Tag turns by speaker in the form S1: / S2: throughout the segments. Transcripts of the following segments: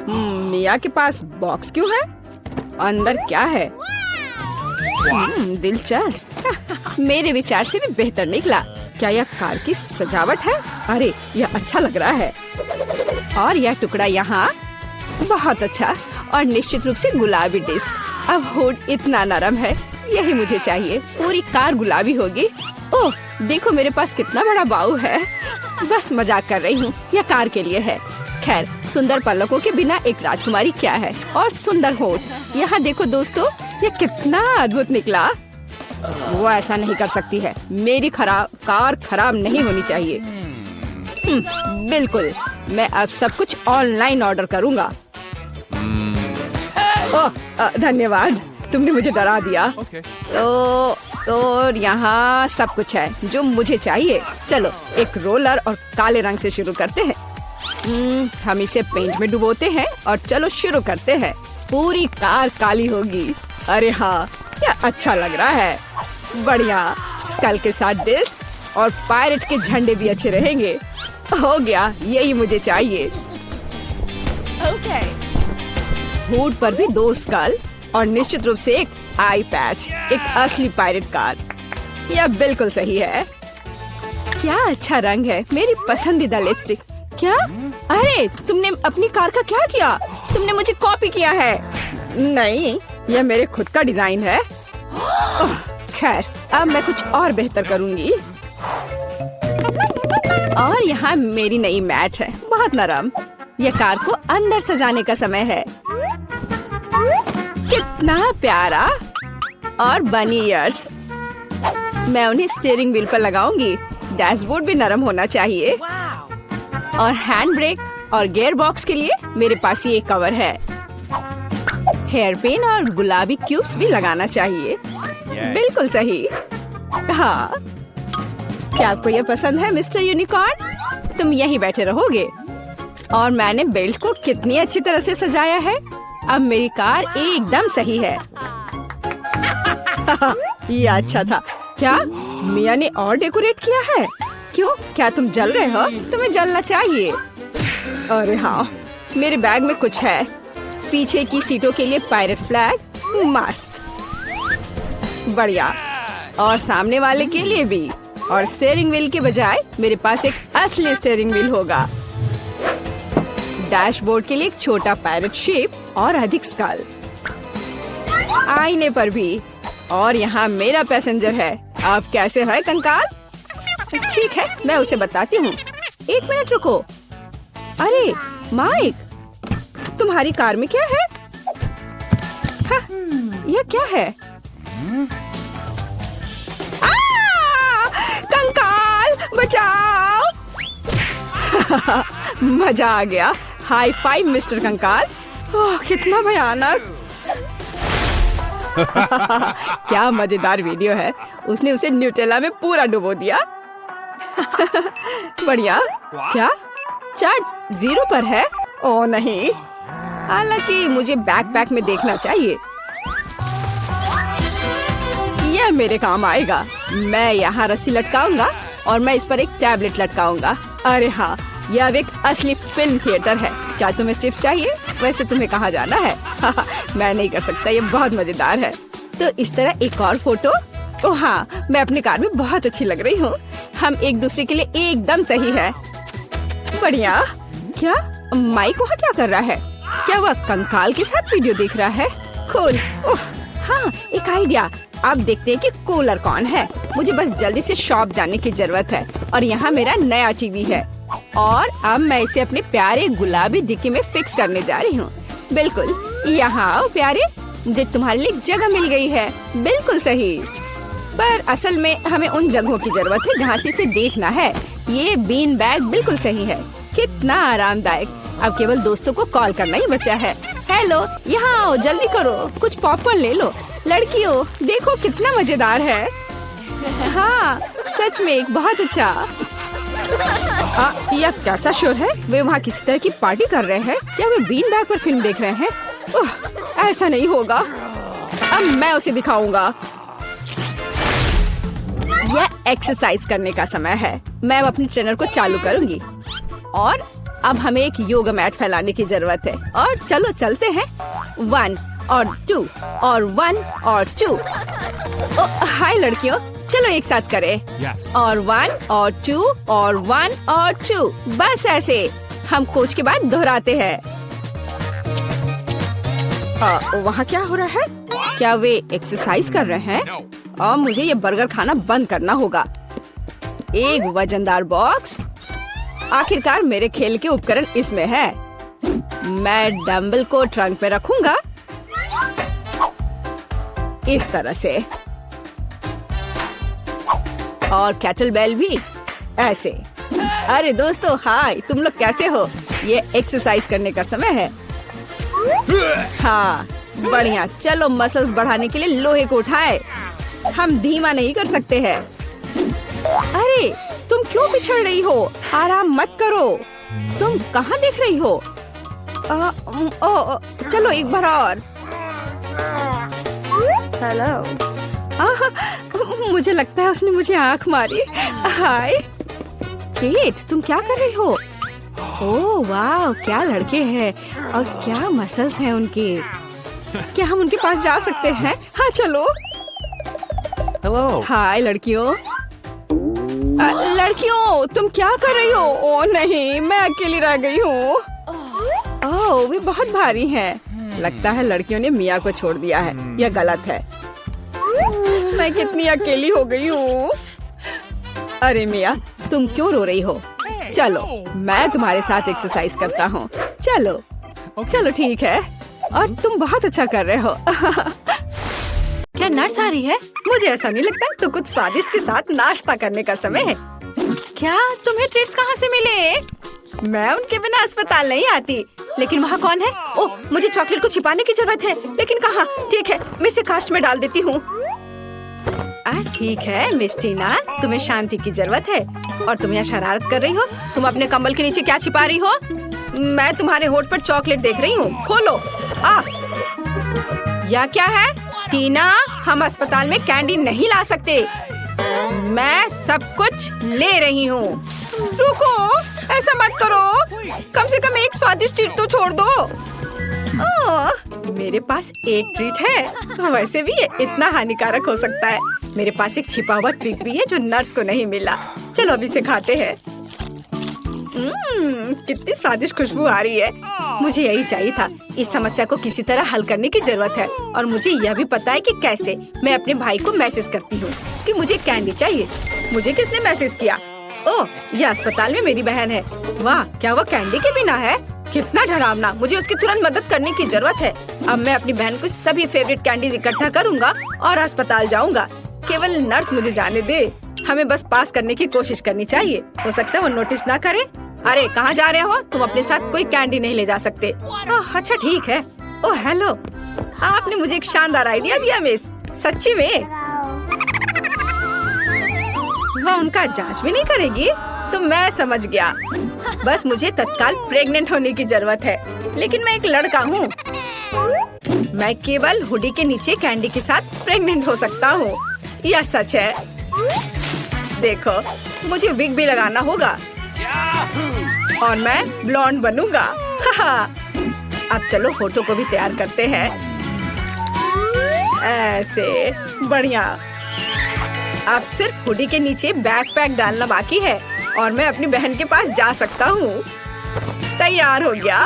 S1: मिया के पास बॉक्स क्यों है? अंदर क्या है? दिलचस्प। मेरे विचार से भी बेहतर निकला। क्या यह कार की सजावट है? अरे यह अच्छा लग रहा है। और यह टुकड़ा यहाँ बहुत अच्छा और निश्चित रूप से गुलाबी डिस्क। अब हुड इतना नरम है, यही मुझे चाहिए। पूरी कार गुलाबी होगी। ओह देखो मेरे पास कितना बड़ा बाऊ है। बस मजाक कर रही हूँ, यह कार के लिए है। खैर सुंदर पलकों के बिना एक राजकुमारी क्या है। और सुंदर होठ। यहाँ देखो दोस्तों, यह कितना अद्भुत निकला। वो ऐसा नहीं कर सकती है। मेरी कार खराब नहीं होनी चाहिए। बिल्कुल, मैं अब सब कुछ ऑनलाइन ऑर्डर करूँगा। ओह धन्यवाद, तुमने मुझे डरा दिया। तो यहाँ सब कुछ है जो मुझे चाहिए। चलो एक रोलर और काले रंग से शुरू करते हैं। हम इसे पेंट में डुबोते हैं और चलो शुरू करते हैं। पूरी कार काली होगी। अरे हाँ, क्या अच्छा लग रहा है। बढ़िया। स्कल के साथ डिस्क और पायरेट के झंडे भी अच्छे रहेंगे। हो गया, यही मुझे चाहिए। हुड पर भी 2 स्कल और निश्चित रूप से एक आई पैच। एक असली पायरेट कार। यह बिल्कुल सही है। क्या अच्छा रंग है। मेरी पसंदीदा लिपस्टिक। क्या? अरे तुमने अपनी कार का क्या किया? तुमने मुझे कॉपी किया है। नहीं, यह मेरे खुद का डिजाइन है। खैर अब मैं कुछ और बेहतर करूंगी। और यहाँ मेरी नई मैट है, बहुत नरम। यह कार को अंदर सजाने का समय है। कितना प्यारा। और बनी ईयर्स। मैं उन्हें स्टीयरिंग व्हील पर लगाऊंगी। डैशबोर्ड भी नरम होना चाहिए। और हैंड ब्रेक और गियर बॉक्स के लिए मेरे पास ये कवर है। हेयर पिन और गुलाबी क्यूब्स भी लगाना चाहिए। बिल्कुल सही। हाँ, क्या आपको यह पसंद है मिस्टर यूनिकॉर्न? तुम यहीं बैठे रहोगे। और मैंने बेल्ट को कितनी अच्छी तरह से सजाया है। अब मेरी कार एकदम सही है। ये अच्छा था। क्या मिया ने और डेकोरेट किया है? क्यों, क्या तुम जल रहे हो? तुम्हें जलना चाहिए। अरे हाँ, मेरे बैग में कुछ है। पीछे की सीटों के लिए पायरेट फ्लैग। मस्त। बढ़िया। और सामने वाले के लिए भी। और स्टीयरिंग व्हील के बजाय मेरे पास एक असली स्टीयरिंग व्हील होगा। डैशबोर्ड के लिए एक छोटा पायरेट शेप और अधिक स्कल। आईने पर भी। और यहाँ मेरा पैसेंजर है। आप कैसे हैं कंकाल? ठीक है, मैं उसे बताती हूँ। 1 मिनट रुको। अरे माइक, तुम्हारी कार में क्या है? हाँ, यह क्या है? कंकाल बचाओ। मजा आ गया। हाई फाइव मिस्टर कंकाल। ओह कितना भयानक। क्या मजेदार वीडियो है। उसने उसे न्यूटेला में पूरा डुबो दिया। बढ़िया। क्या चार्ज 0 पर है? ओह नहीं, हालांकि मुझे बैकपैक में देखना चाहिए। यह मेरे काम आएगा। मैं यहाँ रस्सी लटकाऊंगा और मैं इस पर एक टैबलेट लटकाऊंगा। अरे हाँ, यह अब एक असली फिल्म थिएटर है। क्या तुम्हें चिप्स चाहिए? वैसे तुम्हें कहाँ जाना है? मैं नहीं कर सकता, ये बहुत मजेदार है। तो इस तरह एक और फोटो। ओह हाँ, मैं अपनी कार में बहुत अच्छी लग रही हूँ। हम एक दूसरे के लिए एकदम सही है। बढ़िया। क्या माइक वहाँ क्या कर रहा है? क्या वह कंकाल के साथ वीडियो देख रहा है? कूल। हाँ, एक आइडिया। अब देखते हैं कि कूलर कौन है। मुझे बस जल्दी से शॉप जाने की जरूरत है। और यहाँ मेरा नया टीवी है। और अब मैं इसे अपने प्यारे गुलाबी डिक्की में फिक्स करने जा रही हूँ। बिल्कुल, यहाँ आओ प्यारे, मुझे तुम्हारे लिए जगह मिल गई है। बिल्कुल सही। पर असल में हमें उन जगहों की जरूरत है जहाँ से इसे देखना है। ये बीन बैग बिल्कुल सही है। कितना आरामदायक। अब केवल दोस्तों को कॉल करना ही बचा है। हेलो, यहाँ आओ, जल्दी करो, कुछ पॉपकॉर्न ले लो। लड़कियों देखो कितना मजेदार है। हाँ सच में बहुत अच्छा। यह कैसा शोर है? वे वहाँ किसी तरह की पार्टी कर रहे हैं। क्या वे बीन बैग पर फिल्म देख रहे हैं? ऐसा नहीं होगा। अब मैं उसे दिखाऊंगा। यह एक्सरसाइज करने का समय है। मैं अब अपने ट्रेनर को चालू करूंगी और अब हमें एक योगा मैट फैलाने की जरूरत है और चलो चलते हैं। 1 और 2 और 1 और 2। हाय लड़कियों, चलो एक साथ करें। और 1 और 2 और 1 और 2। बस ऐसे हम कोच के बाद दोहराते हैं। वहाँ क्या हो रहा है? क्या वे एक्सरसाइज कर रहे हैं? और मुझे ये बर्गर खाना बंद करना होगा। एक वजनदार बॉक्स। आखिरकार मेरे खेल के उपकरण इसमें है। मैं डंबल को ट्रंक में रखूंगा इस तरह से, और कैटल बेल भी ऐसे। अरे दोस्तों, हाय, तुम लोग कैसे हो? ये एक्सरसाइज करने का समय है। हाँ बढ़िया, चलो मसल्स बढ़ाने के लिए लोहे को उठाए। हम धीमा नहीं कर सकते हैं। अरे तुम क्यों पिछड़ रही हो? आराम मत करो। तुम कहाँ देख रही हो? चलो एक बार और। हेलो। मुझे लगता है उसने मुझे आंख मारी। हाय केट, तुम क्या कर रही हो? ओह वाह, क्या लड़के हैं और क्या मसल्स हैं उनके। क्या हम उनके पास जा सकते हैं? हाँ चलो।
S2: हेलो।
S1: हाय लड़कियों। लड़कियों तुम क्या कर रही हो? ओह नहीं, मैं अकेली रह गई हूँ। ओह वे बहुत भारी हैं। लगता है लड़कियों ने मिया को छोड़ दिया है। यह गलत है। मैं कितनी अकेली हो गई हूँ। अरे मिया, तुम क्यों रो रही हो? चलो मैं तुम्हारे साथ एक्सरसाइज करता हूँ। चलो चलो ठीक है। और तुम बहुत अच्छा कर रहे हो। क्या नर्स आ रही है? मुझे ऐसा नहीं लगता। तो कुछ स्वादिष्ट के साथ नाश्ता करने का समय है। क्या तुम्हें ट्रीट्स कहाँ से मिले? मैं उनके बिना अस्पताल नहीं आती। लेकिन वहाँ कौन है? ओह, मुझे चॉकलेट को छिपाने की जरूरत है। लेकिन कहाँ? ठीक है, मैं इसे कास्ट में डाल देती हूँ। ठीक है मिस टीना, तुम्हें शांति की जरूरत है और तुम यहाँ शरारत कर रही हो। तुम अपने कंबल के नीचे क्या छिपा रही हो? मैं तुम्हारे होठ पर चॉकलेट देख रही हूँ। खोलो। या क्या है? टीना, हम अस्पताल में कैंडी नहीं ला सकते। मैं सब कुछ ले रही हूँ। रुको, ऐसा मत करो। कम से कम एक स्वादिष्ट ट्रीट तो छोड़ दो। मेरे पास एक ट्रीट है। वैसे भी ये इतना हानिकारक हो सकता है। मेरे पास एक छिपा हुआ ट्रीट भी है जो नर्स को नहीं मिला। चलो अभी इसे खाते हैं। कितनी स्वादिष्ट खुशबू आ रही है। मुझे यही चाहिए था। इस समस्या को किसी तरह हल करने की जरूरत है और मुझे यह भी पता है कि कैसे। मैं अपने भाई को मैसेज करती हूँ कि मुझे कैंडी चाहिए। मुझे किसने मैसेज किया? ओह, यह अस्पताल में मेरी बहन है। वाह, क्या वो कैंडी के बिना है? कितना डरावना। मुझे उसकी तुरंत मदद करने की जरूरत है। अब मैं अपनी बहन को सभी फेवरेट कैंडीज इकट्ठा करूँगा और अस्पताल जाऊँगा। केवल नर्स मुझे जाने दे। हमें बस पास करने की कोशिश करनी चाहिए। हो सकता है वो नोटिस ना करे। अरे कहाँ जा रहे हो? तुम अपने साथ कोई कैंडी नहीं ले जा सकते। अच्छा ठीक है। ओह हेलो, आपने मुझे एक शानदार आइडिया दिया मिस। सच्ची में? वह उनका जांच भी नहीं करेगी? तो मैं समझ गया। बस मुझे तत्काल प्रेग्नेंट होने की जरूरत है। लेकिन मैं एक लड़का हूँ। मैं केवल हुडी के नीचे कैंडी के साथ प्रेग्नेंट हो सकता हूँ। यह सच है। देखो, मुझे विग भी लगाना होगा और मैं ब्लॉन्ड बनूंगा। अब चलो फोटो को भी तैयार करते हैं। ऐसे बढ़िया। अब सिर्फ हुडी के नीचे बैकपैक डालना बाकी है और मैं अपनी बहन के पास जा सकता हूँ। तैयार हो गया।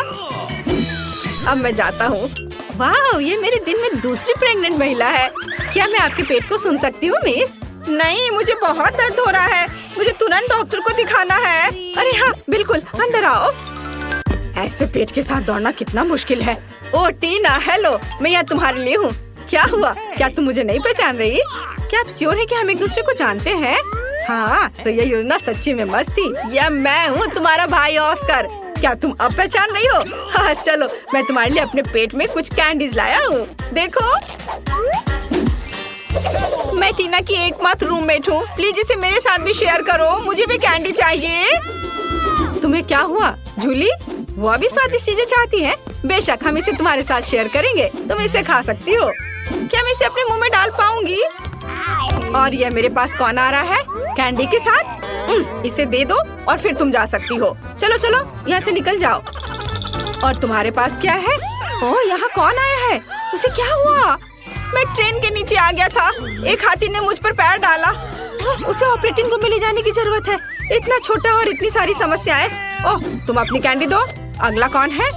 S1: अब मैं जाता हूँ। वाह, ये मेरे दिन में दूसरी प्रेग्नेंट महिला है। क्या मैं आपके पेट को सुन सकती हूँ मिस? नहीं, मुझे बहुत दर्द हो रहा है। मुझे तुरंत डॉक्टर को दिखाना है। अरे हाँ बिल्कुल, अंदर आओ। ऐसे पेट के साथ दौड़ना कितना मुश्किल है। ओह टीना, हेलो, मैं यहाँ तुम्हारे लिए हूँ। क्या हुआ? क्या तुम मुझे नहीं पहचान रही? क्या आप श्योर है कि हम एक दूसरे को जानते हैं? हाँ, तो ये योजना सच्ची में मस्त थी। यह मैं हूँ, तुम्हारा भाई ऑस्कर। क्या तुम अब पहचान रही हो? हाँ चलो, मैं तुम्हारे लिए अपने पेट में कुछ कैंडीज लाया हूँ। देखो, मैं टीना की एकमात्र रूममेट हूँ। प्लीज इसे मेरे साथ भी शेयर करो। मुझे भी कैंडी चाहिए। तुम्हें क्या हुआ जूली? वो भी स्वादिष्ट चीजें चाहती है। बेशक, हम इसे तुम्हारे साथ शेयर करेंगे। तुम इसे खा सकती हो। क्या मैं इसे अपने मुंह में डाल पाऊंगी? और ये मेरे पास कौन आ रहा है? कैंडी के साथ। इसे दे दो और फिर तुम जा सकती हो। चलो चलो यहाँ से निकल जाओ। और तुम्हारे पास क्या है? ओह, यहाँ कौन आया है? उसे क्या हुआ? मैं ट्रेन के नीचे आ गया था। एक हाथी ने मुझ पर पैर डाला। उसे ऑपरेटिंग रूम में ले जाने की जरूरत है। इतना छोटा और इतनी सारी समस्याएं। ओह, तुम अपनी कैंडी दो। अगला कौन है?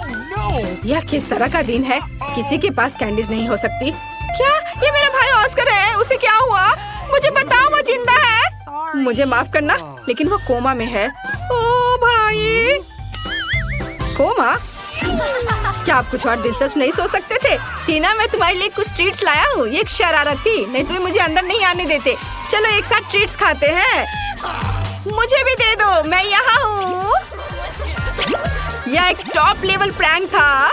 S1: यह किस तरह का दिन है? किसी के पास कैंडीज नहीं हो सकती। क्या ये मेरा भाई ऑस्कर है? उसे क्या हुआ? मुझे बताओ, वो जिंदा है? मुझे माफ करना, लेकिन वो कोमा में है। ओ भाई, कोमा? क्या आप कुछ और दिलचस्प नहीं सोच सकते थे? टीना, मैं तुम्हारे लिए कुछ ट्रीट्स लाया हूँ। ये एक शरारत थी, नहीं तो मुझे अंदर नहीं आने देते। चलो एक साथ ट्रीट्स खाते हैं। मुझे भी दे दो, मैं यहाँ हूँ। यह एक टॉप लेवल प्रैंक था।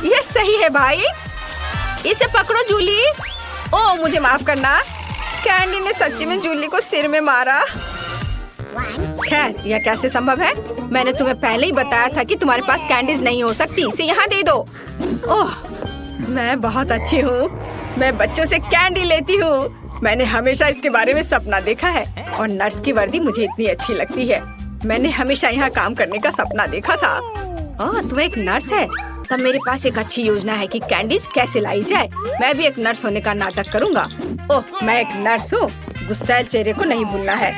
S1: ये सही है भाई। इसे पकड़ो जूली। ओह, मुझे माफ करना। कैंडी ने सच्ची में जूली को सिर में मारा। खैर, यह कैसे संभव है? मैंने तुम्हें पहले ही बताया था कि तुम्हारे पास कैंडीज नहीं हो सकती। इसे यहाँ दे दो। ओह, मैं बहुत अच्छी हूँ। मैं बच्चों से कैंडी लेती हूँ। मैंने हमेशा इसके बारे में सपना देखा है और नर्स की वर्दी मुझे इतनी अच्छी लगती है। मैंने हमेशा यहाँ काम करने का सपना देखा था। ओह, तू एक नर्स है? तब मेरे पास एक अच्छी योजना है कि कैंडीज कैसे लाई जाए। मैं भी एक नर्स होने का नाटक करूँगा। ओह, मैं एक नर्स हूँ। गुस्सैल चेहरे को नहीं भूलना है।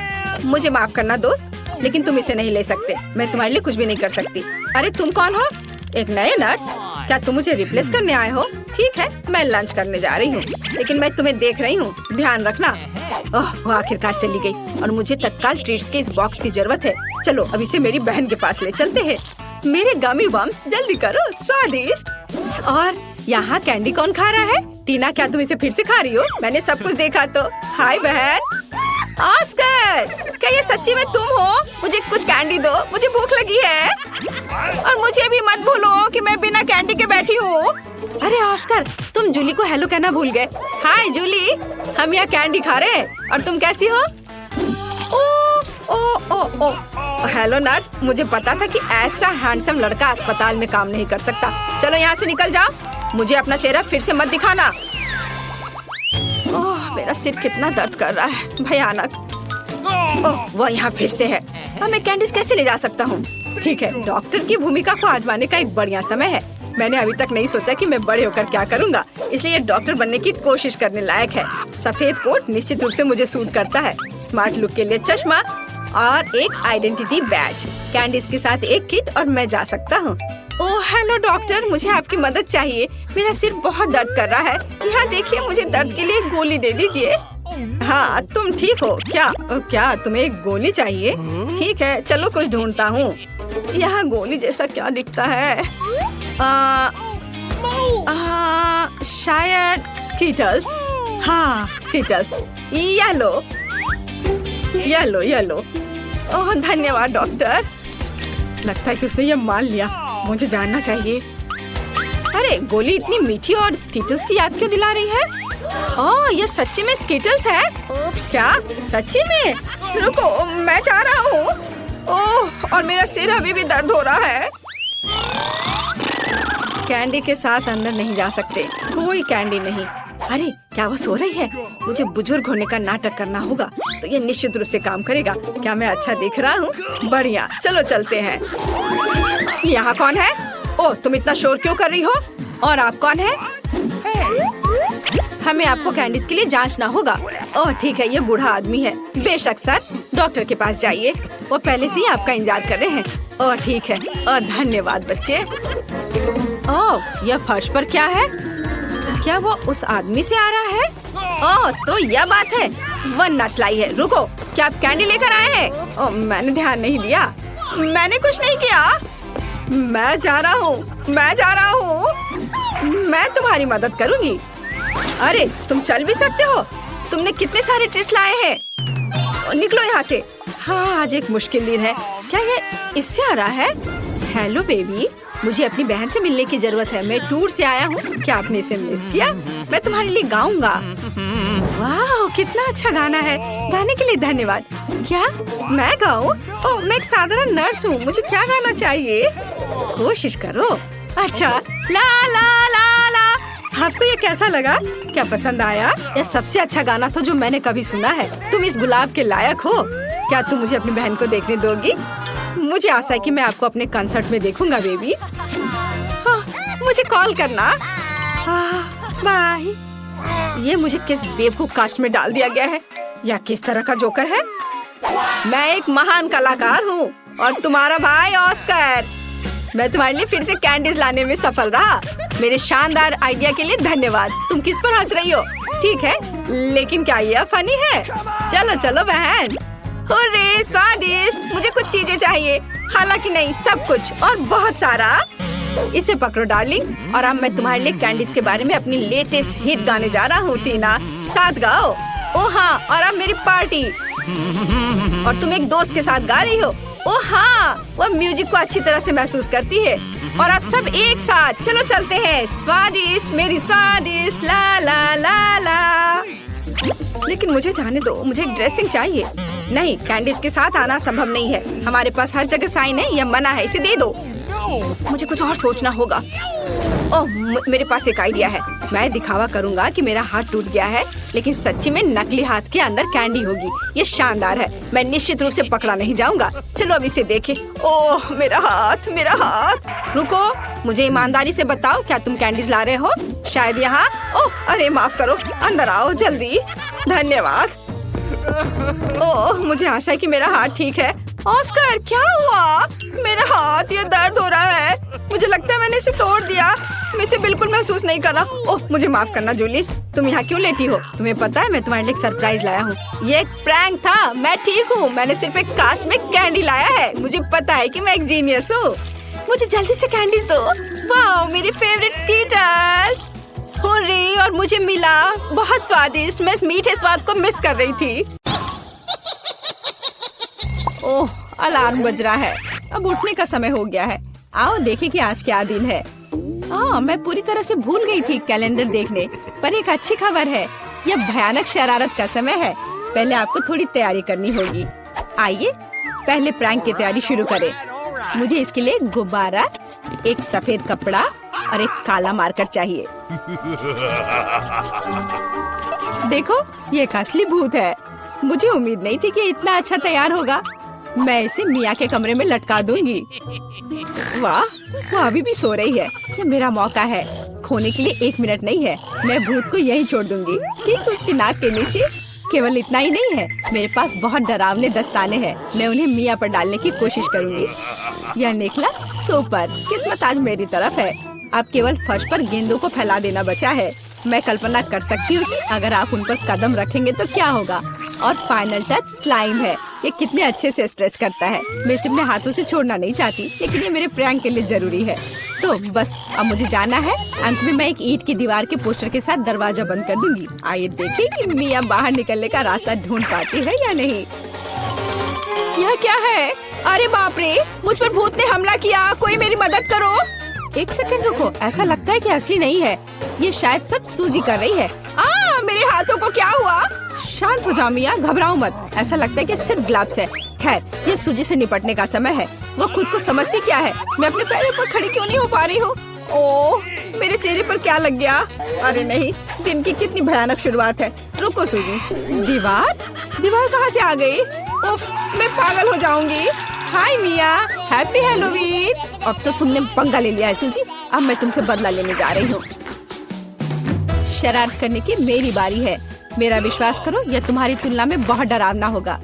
S1: मुझे माफ करना दोस्त, लेकिन तुम इसे नहीं ले सकते। मैं तुम्हारे लिए कुछ भी नहीं कर सकती। अरे तुम कौन हो? एक नए नर्स? क्या तुम मुझे रिप्लेस करने आए हो? ठीक है, मैं लंच करने जा रही हूँ, लेकिन मैं तुम्हें देख रही हूँ, ध्यान रखना। ओह, वो आखिरकार चली गई और मुझे तत्काल ट्रीट्स के इस बॉक्स की जरूरत है। चलो अब इसे मेरी बहन के पास ले चलते हैं। मेरे गमी बम्स, जल्दी करो, स्वादिष्ट। और यहाँ कैंडी कौन खा रहा है? टीना, क्या तुम इसे फिर से खा रही हो? मैंने सब कुछ देखा तो। हाय बहन। ऑस्कर, क्या ये सच्ची में तुम हो? मुझे कुछ कैंडी दो, मुझे भूख लगी है। और मुझे भी मत भूलो कि मैं बिना कैंडी के बैठी हूँ। अरे ऑस्कर, तुम जूली को हेलो कहना भूल गए। हाय जूली, हम यहाँ कैंडी खा रहे हैं। और तुम कैसी हो? ओ ओ ओ ओ, हेलो नर्स। मुझे पता था कि ऐसा हैंडसम लड़का अस्पताल में काम नहीं कर सकता। चलो यहाँ से निकल जाओ। मुझे अपना चेहरा फिर से मत दिखाना। ओह, मेरा सिर कितना दर्द कर रहा है, भयानक। ओह, वो यहाँ फिर से है। अब मैं कैंडीज कैसे ले जा सकता हूँ? ठीक है, डॉक्टर की भूमिका को आजमाने का एक बढ़िया समय है। मैंने अभी तक नहीं सोचा कि मैं बड़े होकर क्या करूँगा, इसलिए डॉक्टर बनने की कोशिश करने लायक है। सफेद कोट निश्चित रूप से मुझे सूट करता है। स्मार्ट लुक के लिए चश्मा और एक आइडेंटिटी बैज, कैंडीज के साथ एक किट और मैं जा सकता हूँ। ओह हेलो डॉक्टर, मुझे आपकी मदद चाहिए। मेरा सिर बहुत दर्द कर रहा है। यहाँ देखिए, मुझे दर्द के लिए एक गोली दे दीजिए। हाँ, तुम ठीक हो क्या? क्या तुम्हें एक गोली चाहिए? ठीक है, चलो कुछ ढूंढता हूँ। यहाँ गोली जैसा क्या दिखता है? शायद स्कीटल्स। हाँ, Skittles. Yellow yellow yellow. Oh धन्यवाद डॉक्टर। लगता है कि उसने ये मान लिया। मुझे जानना चाहिए। अरे गोली इतनी मीठी और स्कीटल्स की याद क्यों दिला रही है? ओह, ये सच्ची में स्कीटल्स है? क्या सच्ची में? रुको, मैं जा रहा हूँ। ओह, और मेरा सिर अभी भी दर्द हो रहा है। कैंडी के साथ अंदर नहीं जा सकते। कोई कैंडी नहीं। अरे क्या वो सो रही है? मुझे बुजुर्ग होने का नाटक करना होगा, तो ये निश्चित रूप से काम करेगा। क्या मैं अच्छा दिख रहा हूँ? बढ़िया, चलो चलते हैं। यहाँ कौन है? ओह, तुम इतना शोर क्यों कर रही हो? और आप कौन है? हमें आपको कैंडीज के लिए जांचना होगा। ओह ठीक है, ये बूढ़ा आदमी है। बेशक सर, डॉक्टर के पास जाइए, वो पहले से ही आपका इंतजार कर रहे हैं। ओह ठीक है, और धन्यवाद बच्चे। ओह, यह फर्श पर क्या है? क्या वो उस आदमी से आ रहा है? ओह, तो यह बात है। वह नर्स लाई है। रुको, क्या आप कैंडी लेकर आए हैं? ओह, मैंने ध्यान नहीं दिया। मैंने कुछ नहीं किया। मैं जा रहा हूँ, मैं जा रहा हूँ। मैं तुम्हारी मदद करूँगी। अरे तुम चल भी सकते हो? तुमने कितने सारे ट्रिक्स लाए हैं? निकलो यहाँ से। हाँ, आज एक मुश्किल दिन है। क्या ये इससे आ रहा है? हेलो बेबी, मुझे अपनी बहन से मिलने की जरूरत है। मैं टूर से आया हूँ। क्या आपने इसे मिस किया? मैं तुम्हारे लिए गाऊंगा। वाह, कितना अच्छा गाना है। गाने के लिए धन्यवाद। क्या मैं गाऊं? ओह, मैं एक साधारण नर्स हूँ। मुझे क्या गाना चाहिए? कोशिश करो। अच्छा, ला ला ला ला आपको ये कैसा लगा? क्या पसंद आया? यह सबसे अच्छा गाना था जो मैंने कभी सुना है। तुम इस गुलाब के लायक हो। क्या तुम मुझे अपनी बहन को देखने दोगी? मुझे आशा है कि मैं आपको अपने कंसर्ट में देखूंगा बेबी। हाँ, मुझे कॉल करना। बाय। ये मुझे किस बेवकूफ कास्ट में डाल दिया गया है? या किस तरह का जोकर है? मैं एक महान कलाकार हूँ और तुम्हारा भाई ऑस्कर। मैं तुम्हारे लिए फिर से कैंडीज लाने में सफल रहा। मेरे शानदार आइडिया के लिए धन्यवाद। तुम किस पर हंस रही हो? ठीक है, लेकिन क्या ये फनी है? चलो चलो बहन। हुर्रे, स्वादिष्ट। मुझे कुछ चीजें चाहिए, हालांकि नहीं, सब कुछ और बहुत सारा। इसे पकड़ो डार्लिंग। और अब मैं तुम्हारे लिए कैंडीज के बारे में अपनी लेटेस्ट हिट गाने जा रहा हूँ। टीना, साथ गाओ। ओ हाँ, और अब मेरी पार्टी। और तुम एक दोस्त के साथ गा रही हो। ओ हाँ, वो म्यूजिक को अच्छी तरह से महसूस करती है। और आप सब एक साथ चलो चलते हैं। स्वादिष्ट, मेरी स्वादिष्ट, ला ला ला ला। लेकिन मुझे जाने दो, मुझे एक ड्रेसिंग चाहिए। नहीं, कैंडीज के साथ आना संभव नहीं है। हमारे पास हर जगह साइन है, यह मना है। इसे दे दो। मुझे कुछ और सोचना होगा। ओह, मेरे पास एक आइडिया है। मैं दिखावा करूंगा कि मेरा हाथ टूट गया है, लेकिन सच्ची में नकली हाथ के अंदर कैंडी होगी। ये शानदार है। मैं निश्चित रूप से पकड़ा नहीं जाऊंगा। चलो अब इसे देखें। ओह, मेरा हाथ, मेरा हाथ। रुको, मुझे ईमानदारी से बताओ, क्या तुम कैंडीज ला रहे हो? शायद यहाँ। ओह, अरे माफ करो, अंदर आओ जल्दी। धन्यवाद। ओह, मुझे आशा है कि मेरा हाथ ठीक है। ऑस्कर, क्या हुआ? मेरा हाथ, ये दर्द हो रहा है। मुझे लगता है मैंने इसे तोड़ दिया। मैं इसे बिल्कुल महसूस नहीं कर रहा। ओह, मुझे माफ करना जूली। तुम यहाँ क्यों लेटी हो? तुम्हें पता है मैं तुम्हारे लिए एक सरप्राइज लाया हूँ। ये एक प्रैंक था। मैं ठीक हूँ। मैंने सिर्फ एक कास्ट में कैंडी लाया है। मुझे पता है कि मैं एक जीनियस हूँ। मुझे जल्दी से कैंडीज दो। वाह, मेरी फेवरेट स्कीटर्स। हुर्रे, और मुझे मिला। बहुत स्वादिष्ट। मैं इस मीठे स्वाद को मिस कर रही थी। ओह, अलार्म बज रहा है। अब उठने का समय हो गया है। आओ देखें कि आज क्या दिन है। मैं पूरी तरह से भूल गई थी कैलेंडर देखने। पर एक अच्छी खबर है। यह भयानक शरारत का समय है। पहले आपको थोड़ी तैयारी करनी होगी। आइए पहले प्रैंक की तैयारी शुरू करें। मुझे इसके लिए गुब्बारा, एक सफेद कपड़ा और एक काला मार्कर चाहिए। देखो, ये एक असली भूत है। मुझे उम्मीद नहीं थी कि इतना अच्छा तैयार होगा। मैं इसे मिया के कमरे में लटका दूंगी। वाह, वो अभी भी सो रही है। ये मेरा मौका है। खोने के लिए 1 मिनट नहीं है। मैं भूत को यहीं छोड़ दूंगी, ठीक उसकी नाक के नीचे। केवल इतना ही नहीं है, मेरे पास बहुत डरावने दस्ताने हैं। मैं उन्हें मिया पर डालने की कोशिश करूंगी। यह निकला सुपर। किस्मत आज मेरी तरफ है। अब केवल फर्श पर गेंदों को फैला देना बचा है। मैं कल्पना कर सकती हूँ कि अगर आप उन पर कदम रखेंगे तो क्या होगा। और फाइनल टच स्लाइम है। ये कितने अच्छे से स्ट्रेच करता है। मैं इसे अपने हाथों से छोड़ना नहीं चाहती, लेकिन ये मेरे प्रैंक के लिए जरूरी है। तो बस अब मुझे जाना है। अंत में मैं एक ईंट की दीवार के पोस्टर के साथ दरवाजा बंद कर दूंगी। आइए देखें कि मिया बाहर निकलने का रास्ता ढूंढ पाती है या नहीं। यह क्या है? अरे बाप रे, मुझ पर भूत ने हमला किया। कोई मेरी मदद करो। 1 सेकंड रुको, ऐसा लगता है कि असली नहीं है। ये शायद सब सूजी कर रही है। मेरे हाथों को क्या हुआ? शांत हो जाओ मिया, घबराओ मत। ऐसा लगता है कि सिर्फ ग्लव्स है। खैर, ये सूजी से निपटने का समय है। वो खुद को समझती क्या है? मैं अपने पैरों पर खड़ी क्यों नहीं हो पा रही हूँ? ओह, मेरे चेहरे पर क्या लग गया? अरे नहीं, दिन की कितनी भयानक शुरुआत है। रुको सूजी। दीवार कहाँ से आ गई? उफ, मैं पागल हो जाऊंगी। हाय मिया, हैप्पी हैलोवीन। अब तो तुमने पंगा ले लिया है सूजी। अब मैं तुमसे बदला लेने जा रही हूँ। शरारत करने की मेरी बारी है। मेरा विश्वास करो, यह तुम्हारी तुलना में बहुत डरावना होगा।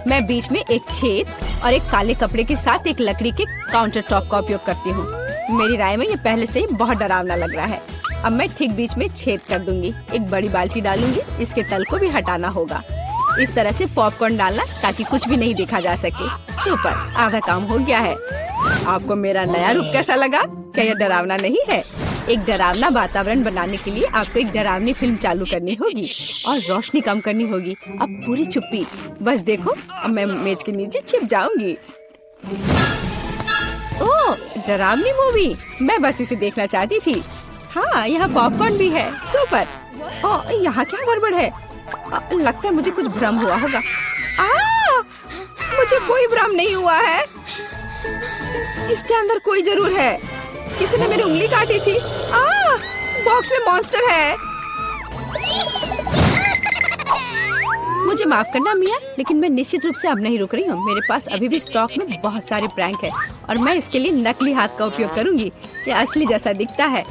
S1: मैं बीच में एक छेद और एक काले कपड़े के साथ एक लकड़ी के काउंटर टॉप का उपयोग करती हूँ। मेरी राय में ये पहले से ही बहुत डरावना लग रहा है। अब मैं ठीक बीच में छेद कर दूंगी। एक बड़ी बाल्टी डालूंगी। इसके तल को भी हटाना होगा। इस तरह से पॉपकॉर्न डालना ताकि कुछ भी नहीं देखा जा सके। सुपर, आधा काम हो गया है। आपको मेरा नया रूप कैसा लगा? क्या यह डरावना नहीं है? एक डरावना वातावरण बनाने के लिए आपको एक डरावनी फिल्म चालू करनी होगी और रोशनी कम करनी होगी। अब पूरी चुप्पी। बस देखो, अब मैं मेज के नीचे छिप जाऊंगी। ओह, डरावनी मूवी। मैं बस इसे देखना चाहती थी। हाँ, यहाँ पॉपकॉर्न भी है। सुपर। ओह, यहाँ क्या गड़बड़ है? लगता है मुझे कुछ भ्रम हुआ होगा। मुझे कोई भ्रम नहीं हुआ है। इसके अंदर कोई जरूर है। किसी ने मेरी उंगली काटी थी। बॉक्स में मॉन्स्टर है। मुझे माफ करना मिया, लेकिन मैं निश्चित रूप से अब नहीं रुक रही हूँ। मेरे पास अभी भी स्टॉक में बहुत सारे प्रैंक है और मैं इसके लिए नकली हाथ का उपयोग करूंगी। ये असली जैसा दिखता है।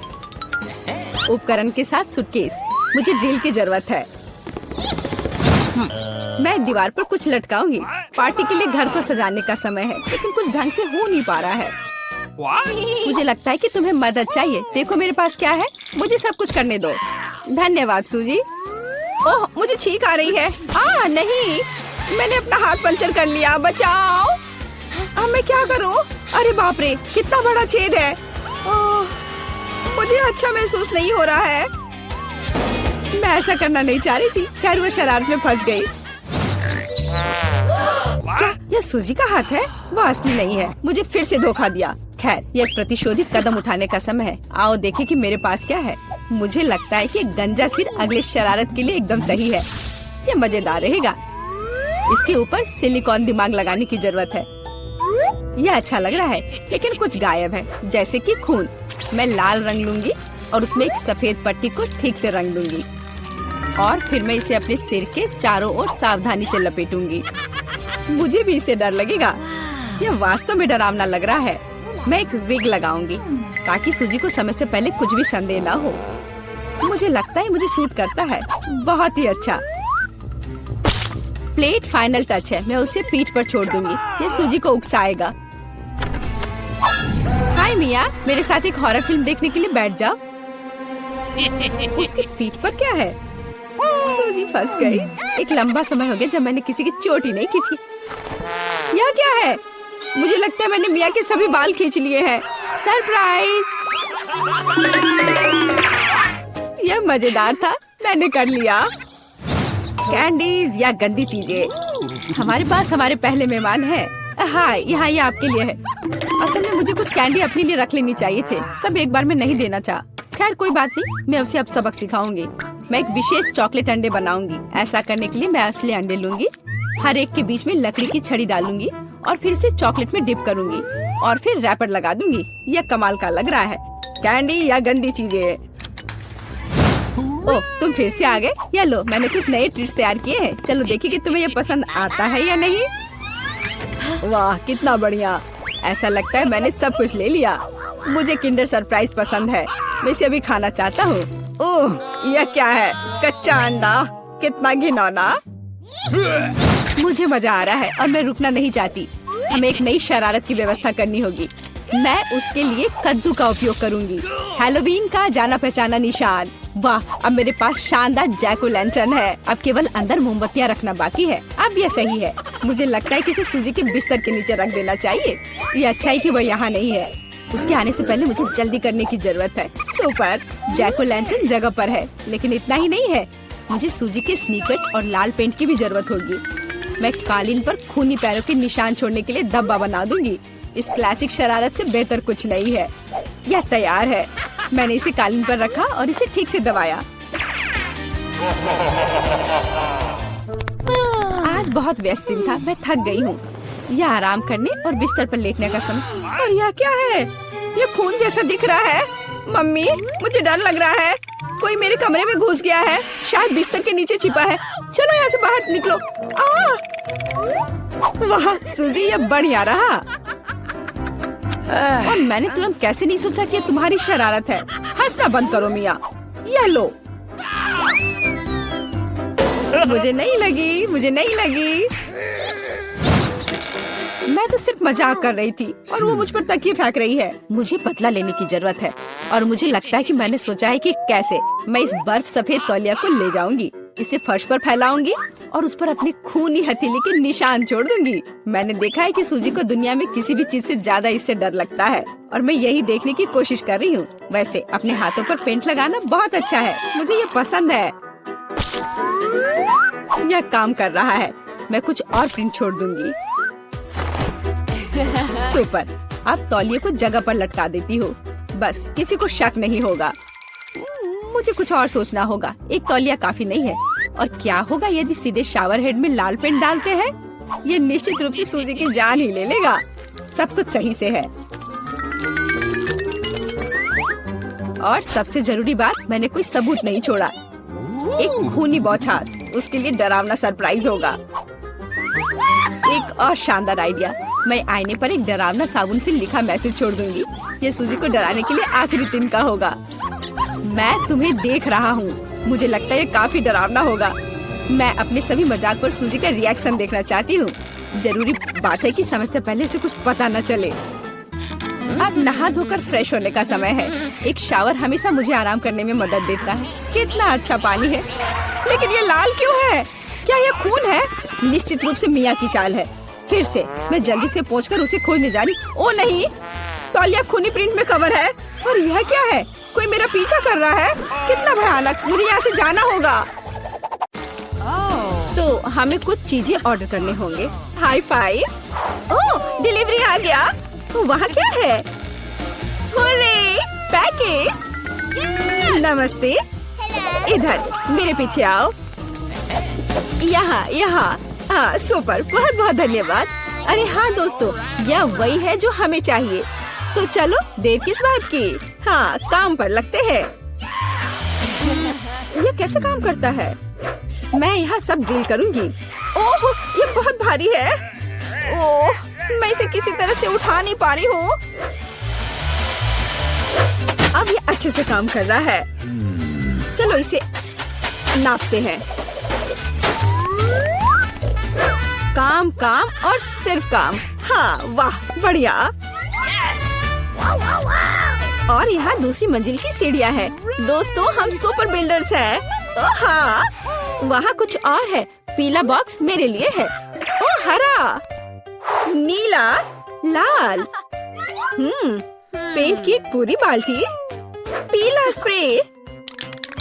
S1: उपकरण के साथ सूटकेस। मुझे ड्रिल की जरूरत है। मैं दीवार पर कुछ लटकाऊंगी। पार्टी के लिए घर को सजाने का समय है, लेकिन कुछ ढंग से हो नहीं पा रहा है। मुझे लगता है कि तुम्हें मदद चाहिए। देखो मेरे पास क्या है, मुझे सब कुछ करने दो। धन्यवाद सूजी। ओह, मुझे छींक आ रही है। नहीं, मैंने अपना हाथ पंचर कर लिया। बचाओ। अब मैं क्या करूं? अरे बाप रे, कितना बड़ा छेद है। ओह, मुझे अच्छा महसूस नहीं हो रहा है। मैं ऐसा करना नहीं चाह रही थी। खैर वो शरारत में फंस गई। क्या यह सूजी का हाथ है? वो असली नहीं है। मुझे फिर से धोखा दिया। खैर, यह एक प्रतिशोधी कदम उठाने का समय है। आओ देखें कि मेरे पास क्या है। मुझे लगता है कि गंजा सिर अगले शरारत के लिए एकदम सही है। यह मजेदार रहेगा। इसके ऊपर सिलिकॉन दिमाग लगाने की जरूरत है। यह अच्छा लग रहा है, लेकिन कुछ गायब है, जैसे कि खून। मैं लाल रंग लूंगी और उसमें एक सफेद पट्टी को ठीक से रंग दूंगी और फिर मैं इसे अपने सिर के चारों ओर सावधानी से लपेटूंगी। मुझे भी इससे डर लगेगा। यह वास्तव में डरावना लग रहा है। मैं एक विग लगाऊंगी ताकि सूजी को समय से पहले कुछ भी संदेह ना हो। मुझे लगता है मुझे सूट करता है। बहुत ही अच्छा। प्लेट फाइनल टच है। मैं उसे पीठ पर छोड़ दूंगी। ये सूजी को उकसाएगा। हाय मिया, मेरे साथ एक हॉरर फिल्म देखने के लिए बैठ जाओ। उसकी पीठ पर क्या है? सूजी फंस गई। एक लंबा समय हो गया जब मैंने किसी की चोट ही नहीं खींची। यह क्या है? मुझे लगता है मैंने मिया के सभी बाल खींच लिए हैं। सरप्राइज! यह मजेदार था। मैंने कर लिया। कैंडीज या गंदी चीजें। हमारे पास हमारे पहले मेहमान हैं। हाय, यहाँ ये आपके लिए है। असल में मुझे कुछ कैंडी अपने लिए रख लेनी चाहिए थे। सब एक बार में नहीं देना चाहा। खैर कोई बात नहीं, मैं उसे अब सबक सिखाऊंगी। मैं एक विशेष चॉकलेट अंडे बनाऊंगी। ऐसा करने के लिए मैं असली अंडे लूंगी, हर एक के बीच में लकड़ी की छड़ी डालूंगी और फिर इसे चॉकलेट में डिप करूंगी और फिर रैपर लगा दूंगी। यह कमाल का लग रहा है। कैंडी या गंदी चीजें। ओह, तुम फिर से आ गए। या लो, मैंने कुछ नए ट्रीट्स तैयार किए हैं। चलो देखिए कि तुम्हें ये पसंद आता है या नहीं। वाह, कितना बढ़िया। ऐसा लगता है मैंने सब कुछ ले लिया। मुझे किंडर सरप्राइज पसंद है। मैं इसे अभी खाना चाहता हूँ। ओह, यह क्या है? कच्चा अंडा। कितना घिनौना। मुझे मजा आ रहा है और मैं रुकना नहीं चाहती। हमें एक नई शरारत की व्यवस्था करनी होगी। मैं उसके लिए कद्दू का उपयोग करूंगी। हैलोवीन का जाना पहचाना निशान। वाह, अब मेरे पास शानदार जैक ओ लैंटर्न है। अब केवल अंदर मोमबत्तियां रखना बाकी है। अब यह सही है। मुझे लगता है किसी सूजी के बिस्तर के नीचे रख देना चाहिए। ये अच्छा है कि वह यहाँ नहीं है। उसके आने से पहले मुझे जल्दी करने की जरूरत है। सुपर, जैक ओ लैंटर्न जगह पर है, लेकिन इतना ही नहीं है। मुझे सूजी के स्नीकर्स और लाल पेंट की भी जरूरत होगी। मैं कालीन पर खूनी पैरों के निशान छोड़ने के लिए धब्बा बना दूंगी। इस क्लासिक शरारत से बेहतर कुछ नहीं है। यह तैयार है। मैंने इसे कालीन पर रखा और इसे ठीक से दबाया। आज बहुत व्यस्त दिन था। मैं थक गई हूँ। यह आराम करने और बिस्तर पर लेटने का समय। और यह क्या है? यह खून जैसा दिख रहा है। मम्मी, मुझे डर लग रहा है। कोई मेरे कमरे में घुस गया है। शायद बिस्तर के नीचे छिपा है। चलो यहाँ से बाहर निकलो। वाह सूजी, यह बढ़िया रहा। और मैंने तुरंत कैसे नहीं सोचा कि ये तुम्हारी शरारत है। हंसना बंद करो मिया। यह लो। मुझे नहीं लगी, मुझे नहीं लगी। मैं तो सिर्फ मजाक कर रही थी और वो मुझ पर तकिए फेंक रही है। मुझे बदला लेने की जरूरत है और मुझे लगता है कि मैंने सोचा है कि कैसे। मैं इस बर्फ सफेद तौलिया को ले जाऊंगी, इसे फर्श पर फैलाऊंगी और उस पर अपने खूनी हथेली के निशान छोड़ दूंगी। मैंने देखा है कि सूजी को दुनिया में किसी भी चीज से ज्यादा इससे डर लगता है और मैं यही देखने की कोशिश कर रही हूँ। वैसे अपने हाथों पर पेंट लगाना बहुत अच्छा है। मुझे ये पसंद है। यह काम कर रहा है। मैं कुछ और प्रिंट छोड़ दूंगी। सुपर। अब तौलिए को जगह पर लटका देती हूँ। बस किसी को शक नहीं होगा। मुझे कुछ और सोचना होगा। एक तौलिया काफी नहीं है। और क्या होगा यदि सीधे शावर हेड में लाल पेंट डालते हैं? ये निश्चित रूप से सूजी की जान ही ले लेगा। सब कुछ सही से है। और सबसे जरूरी बात, मैंने कोई सबूत नहीं छोड़ा। एक खूनी बौछार, उसके लिए डरावना सरप्राइज होगा। एक और शानदार आइडिया, मैं आईने पर एक डरावना साबुन से लिखा मैसेज छोड़ दूंगी। ये सूजी को डराने के लिए आखिरी दिन का होगा। मैं तुम्हें देख रहा हूँ। मुझे लगता है ये काफी डरावना होगा। मैं अपने सभी मजाक पर सूजी का रिएक्शन देखना चाहती हूँ। जरूरी बात है कि समय से पहले उसे कुछ पता न चले। अब नहा धोकर फ्रेश होने का समय है। एक शावर हमेशा मुझे आराम करने में मदद देता है। कितना अच्छा पानी है, लेकिन ये लाल क्यों है? क्या ये खून है? निश्चित रूप से मिया की चाल है। फिर से मैं जल्दी से पहुंचकर उसे खोजने जा रही। ओ नहीं, तौलिया खूनी प्रिंट में कवर है। और यह क्या है? कोई मेरा पीछा कर रहा है। कितना भयानक, मुझे यहाँ से जाना होगा। तो हमें कुछ चीजें ऑर्डर करने होंगे। High five. ओह, डिलीवरी आ गया। वहाँ क्या है? Hurray, package. नमस्ते, इधर मेरे पीछे आओ। यहाँ यहाँ। हाँ, सुपर, बहुत बहुत धन्यवाद। अरे हाँ दोस्तों, यह वही है जो हमें चाहिए। तो चलो, देर किस बात की? हाँ, काम पर लगते हैं। यह कैसे काम करता है? मैं यहाँ सब ड्रिल करूँगी। ओह, ये बहुत भारी है। ओह, मैं इसे किसी तरह से उठा नहीं पा रही हूँ। अब ये अच्छे से काम कर रहा है। चलो इसे नापते हैं। काम काम और सिर्फ काम। हाँ, वाह, बढ़िया। और यहाँ दूसरी मंजिल की सीढ़ियाँ हैं। दोस्तों, हम सुपर बिल्डर्स हैं। ओह हाँ, वहाँ कुछ और है। पीला बॉक्स मेरे लिए है। ओह, हरा, नीला, लाल। पेंट की एक पूरी बाल्टी, पीला स्प्रे,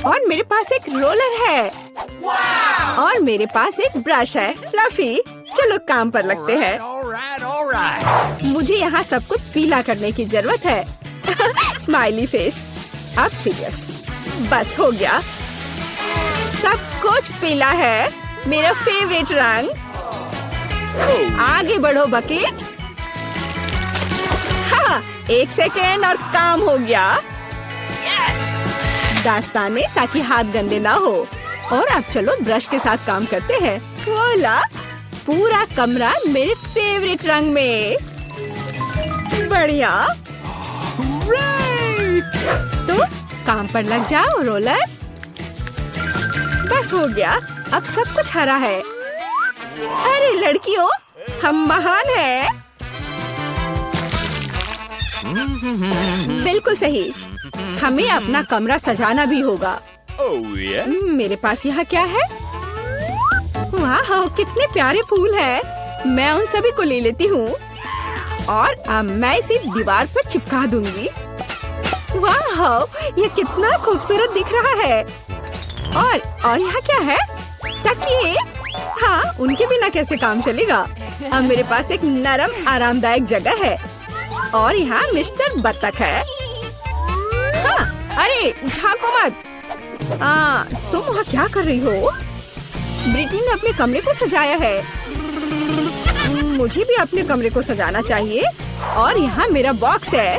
S1: और मेरे पास एक रोलर है। और मेरे पास एक ब्रश है, फ्लफी। चलो काम पर लगते हैं। मुझे यहाँ सब कुछ पीला करने की जरूरत है। Smiley face. अब सीरियस। बस हो गया। सब कुछ पीला है, मेरा फेवरेट रंग। आगे बढ़ो बकेट। हाँ, 1 सेकेंड और काम हो गया। दास्ताने, ताकि हाथ गंदे ना हो। और अब चलो ब्रश के साथ काम करते हैं। वोला, पूरा कमरा मेरे फेवरेट रंग में। बढ़िया। तो काम पर लग जाओ रोलर। बस हो गया, अब सब कुछ हरा है। अरे लड़कियों, हम महान हैं। बिल्कुल सही। हमें अपना कमरा सजाना भी होगा। मेरे पास यहाँ क्या है? वाह, कितने प्यारे फूल हैं। मैं उन सभी को ले लेती हूँ और अब मैं इसे दीवार पर चिपका दूंगी। वाह, ये कितना खूबसूरत दिख रहा है। और यहाँ क्या है? तकिए। हाँ, उनके बिना कैसे काम चलेगा। अब मेरे पास एक नरम आरामदायक जगह है। और यहाँ मिस्टर बत्तख है। हाँ, अरे झांको मत। तुम वहाँ क्या कर रही हो? ब्रिटनी ने अपने कमरे को सजाया है। मुझे भी अपने कमरे को सजाना चाहिए। और यहाँ मेरा बॉक्स है।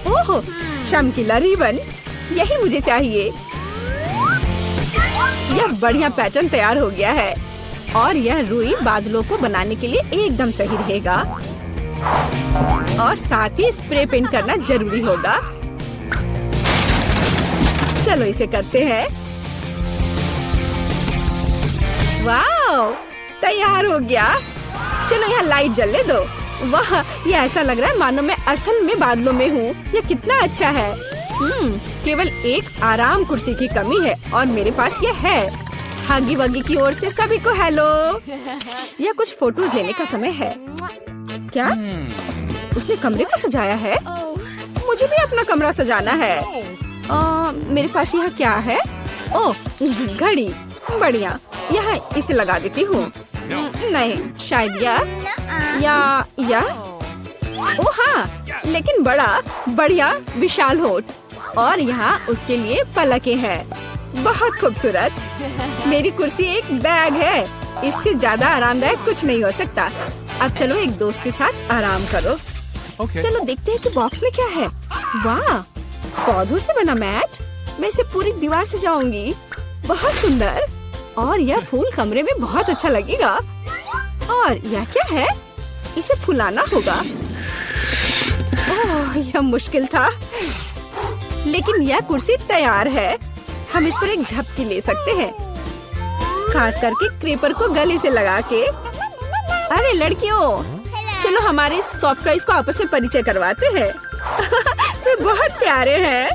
S1: ओह, चमकीला रिबन, यही मुझे चाहिए। यह बढ़िया पैटर्न तैयार हो गया है। और यह रुई बादलों को बनाने के लिए एकदम सही रहेगा। और साथ ही स्प्रे पेंट करना जरूरी होगा। चलो इसे करते हैं। वाह, तैयार हो गया। चलो यहाँ लाइट जलने दो। वाह, ये ऐसा लग रहा है मानो मैं असल में बादलों में हूँ। ये कितना अच्छा है। केवल एक आराम कुर्सी की कमी है और मेरे पास ये है। हगी वगी की ओर से सभी को हेलो। यह कुछ फोटोज लेने का समय है। क्या उसने कमरे को सजाया है? मुझे भी अपना कमरा सजाना है। मेरे पास यहाँ क्या है? ओह, घड़ी। बढ़िया, यहाँ इसे लगा देती हूँ। नहीं, शायद या ओह हाँ, लेकिन बड़ा बढ़िया विशाल होठ। और यहाँ उसके लिए पलकें हैं। बहुत खूबसूरत। मेरी कुर्सी एक बैग है। इससे ज्यादा आरामदायक कुछ नहीं हो सकता। अब चलो एक दोस्त के साथ आराम करो।
S2: Okay.
S1: चलो देखते हैं कि बॉक्स में क्या है। वाह, पौधों से बना मैट? मैं इसे पूरी दीवार से जाऊंगी। बहुत सुंदर। और यह फूल कमरे में बहुत अच्छा लगेगा। और यह क्या है? इसे फुलाना होगा। ओह, यह मुश्किल था, लेकिन यह कुर्सी तैयार है। हम इस पर एक झपकी ले सकते हैं, खास करके क्रेपर को गले से लगा के। अरे लड़कियों, चलो हमारे सॉफ्ट टॉयज को आपस में परिचय करवाते हैं। वे बहुत प्यारे हैं।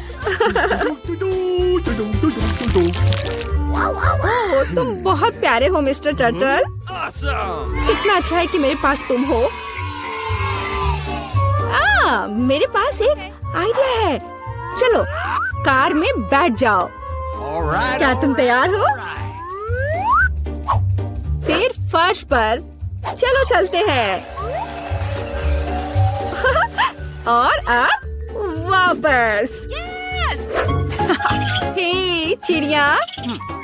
S1: ओह, तुम बहुत प्यारे हो मिस्टर टर्टल। कितना अच्छा है कि मेरे पास तुम हो। मेरे पास एक आइडिया है। चलो कार में बैठ जाओ। क्या तुम तैयार हो? फिर फर्श पर चलो चलते हैं। और अब वापस। हे चिड़िया,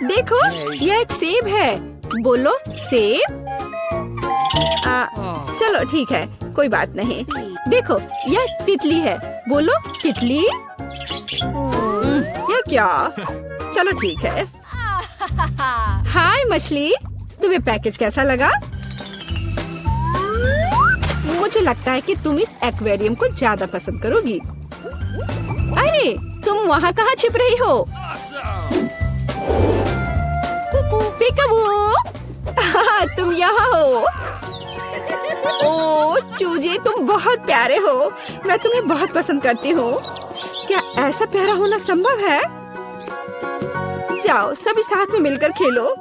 S1: देखो यह एक सेब है। बोलो सेब। चलो ठीक है, कोई बात नहीं। देखो यह तितली है। बोलो तितली। यह क्या? चलो ठीक है। हाय मछली, तुम्हें पैकेज कैसा लगा? मुझे लगता है कि तुम इस एक्वेरियम को ज्यादा पसंद करोगी। अरे तुम वहाँ कहाँ छिप रही हो? पिकाबू, तुम यहाँ हो। ओ चूजे, तुम बहुत प्यारे हो। मैं तुम्हें बहुत पसंद करती हूँ। क्या ऐसा प्यारा होना संभव है? जाओ सभी साथ में मिलकर खेलो।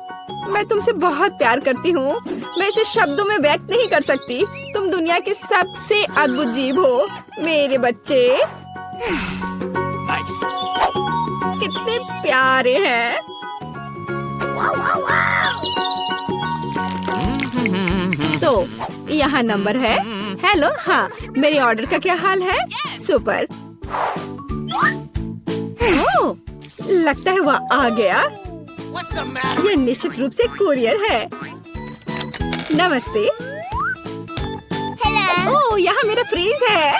S1: मैं तुमसे बहुत प्यार करती हूँ। मैं इसे शब्दों में व्यक्त नहीं कर सकती। तुम दुनिया के सबसे अद्भुत जीव हो मेरे बच्चे। कितने प्यारे हैं। तो यहाँ नंबर है। हेलो, हाँ मेरे ऑर्डर का क्या हाल है? सुपर। ओह, लगता है वह आ गया। यह निश्चित रूप से कुरियर है। नमस्ते। ओह, यहाँ मेरा फ्रीज है।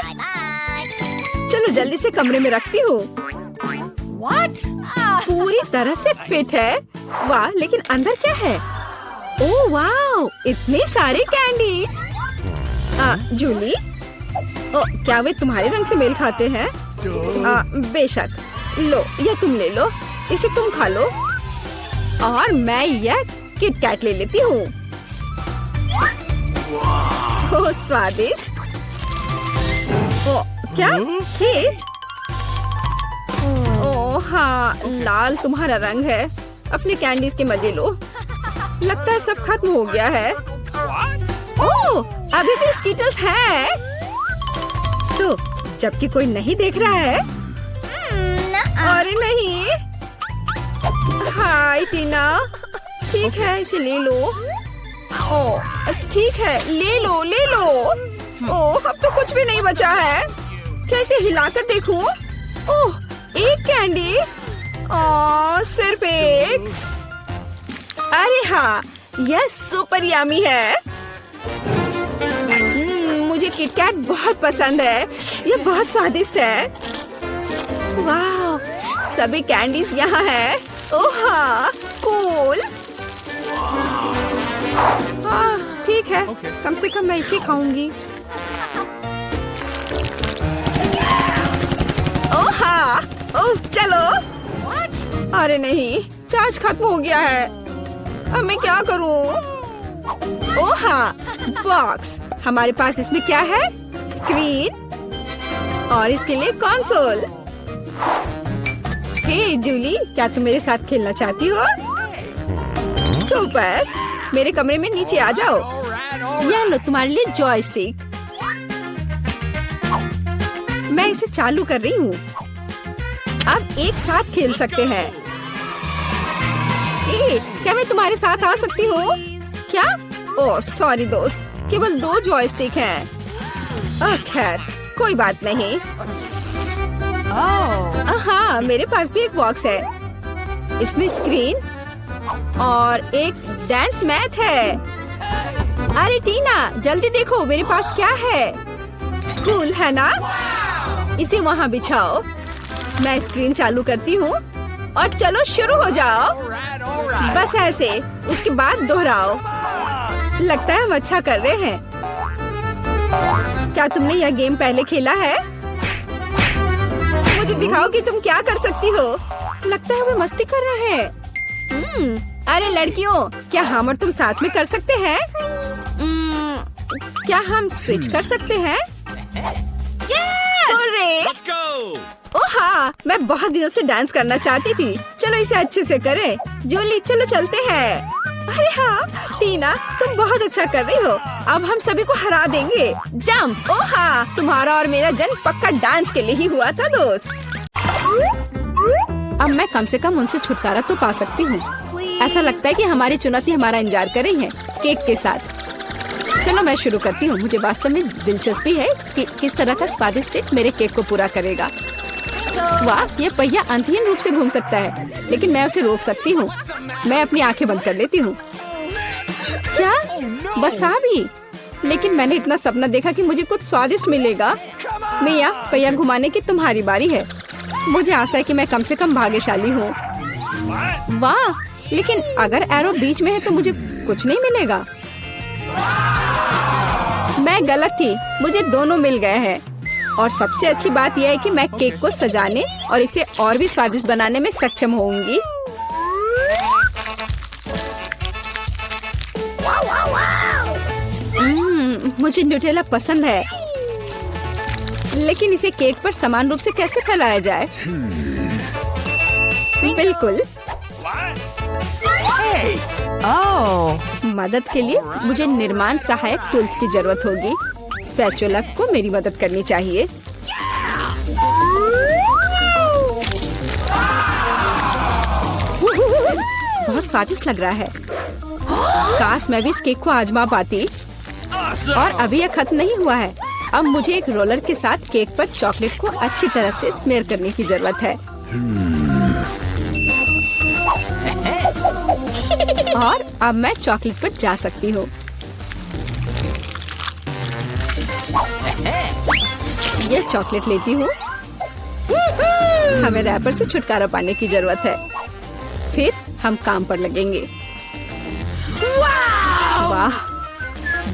S1: चलो जल्दी से कमरे में रखती हूँ। पूरी तरह से फिट है। वाह, लेकिन अंदर क्या है? ओह वाह, इतने सारे कैंडीज। जूली, क्या वे तुम्हारे रंग से मेल खाते हैं? बेशक। लो, यह तुम ले लो। इसे तुम खा लो। और मैं यह किट कैट ले लेती हूँ। ओह स्वादिष्ट। क्या केक? ओह हाँ, लाल तुम्हारा रंग है। अपने कैंडीज के मजे लो। लगता है सब खत्म हो गया है। ओह, अभी भी स्कीटल्स हैं। तो जबकि कोई नहीं देख रहा है। अरे नहीं। हाय टीना, ठीक है इसे ले लो। ओह ठीक है, ले लो ले लो। ओह, अब तो कुछ भी नहीं बचा है। क्या इसे हिलाकर देखूं? ओह, एक कैंडी। ओह, सिर्फ एक। अरे हाँ, यह सुपर यमी है। मुझे किटकैट बहुत पसंद है। यह बहुत स्वादिष्ट है। वाह, सभी कैंडीज यहाँ है। ओह हाँ, कूल। ठीक है, कम से कम मैं इसे खाऊंगी। ओह हाँ, ओह चलो। अरे नहीं, चार्ज खत्म हो गया है। अब मैं क्या करूं? ओह हाँ, बॉक्स। हमारे पास इसमें क्या है? स्क्रीन और इसके लिए कंसोल। हे जूली, क्या तुम मेरे साथ खेलना चाहती हो? सुपर, मेरे कमरे में नीचे आ जाओ। यह लो तुम्हारे लिए जॉयस्टिक। मैं इसे चालू कर रही हूँ। अब एक साथ खेल सकते हैं। क्या मैं तुम्हारे साथ आ सकती हूँ? क्या? ओह सॉरी दोस्त, केवल 2 जॉयस्टिक हैं। खैर कोई बात नहीं। हाँ, मेरे पास भी एक बॉक्स है। इसमें स्क्रीन और एक डांस मैट है। अरे टीना, जल्दी देखो मेरे पास क्या है। कूल है ना? इसे वहाँ बिछाओ। मैं स्क्रीन चालू करती हूँ और चलो शुरू हो जाओ। बस ऐसे, उसके बाद दोहराओ। लगता है हम अच्छा कर रहे हैं। क्या तुमने यह गेम पहले खेला है? मुझे दिखाओ कि तुम क्या कर सकती हो। लगता है वो मस्ती कर रहा है। अरे लड़कियों, क्या हम और तुम साथ में कर सकते हैं? क्या हम स्विच कर सकते हैं?
S2: Let's go!
S1: ओह हाँ, मैं बहुत दिनों से डांस करना चाहती थी। चलो इसे अच्छे से करें। जूली चलो चलते हैं। अरे हाँ टीना, तुम बहुत अच्छा कर रही हो। अब हम सभी को हरा देंगे। जंप! ओह हाँ, तुम्हारा और मेरा जन्म पक्का डांस के लिए ही हुआ था दोस्त। अब मैं कम से कम उनसे छुटकारा तो पा सकती हूँ। ऐसा लगता है कि हमारी चुनौती हमारा इंतजार कर रही है केक के साथ। चलो मैं शुरू करती हूँ। मुझे वास्तव में दिलचस्पी है कि किस तरह का स्वादिष्ट केक मेरे केक को पूरा करेगा। वाह, ये पहिया अंतहीन रूप से घूम सकता है, लेकिन मैं उसे रोक सकती हूँ। मैं अपनी आंखें बंद कर लेती हूँ। क्या वसाबी? लेकिन मैंने इतना सपना देखा कि मुझे कुछ स्वादिष्ट मिलेगा। मिया, पहिया घुमाने की तुम्हारी बारी है। मुझे आशा है कि मैं कम से कम भाग्यशाली हूँ। वाह, लेकिन अगर एरो बीच में है तो मुझे कुछ नहीं मिलेगा। मैं गलत थी, मुझे दोनों मिल गए हैं। और सबसे अच्छी बात यह है कि मैं केक को सजाने और इसे और भी स्वादिष्ट बनाने में सक्षम होंगी। मुझे न्यूटेला पसंद है, लेकिन इसे केक पर समान रूप से कैसे फैलाया जाए? बिल्कुल। मदद के लिए मुझे निर्माण सहायक टूल्स की जरूरत होगी। स्पैचुला को मेरी मदद करनी चाहिए। बहुत स्वादिष्ट लग रहा है। काश मैं भी इस केक को आजमा पाती। और अभी यह खत्म नहीं हुआ है। अब मुझे एक रोलर के साथ केक पर चॉकलेट को अच्छी तरह से स्मेयर करने की जरूरत है। और अब मैं चॉकलेट पर जा सकती हूँ। यह चॉकलेट लेती हूँ। हमें रैपर से छुटकारा पाने की जरूरत है। फिर हम काम पर लगेंगे। वाह,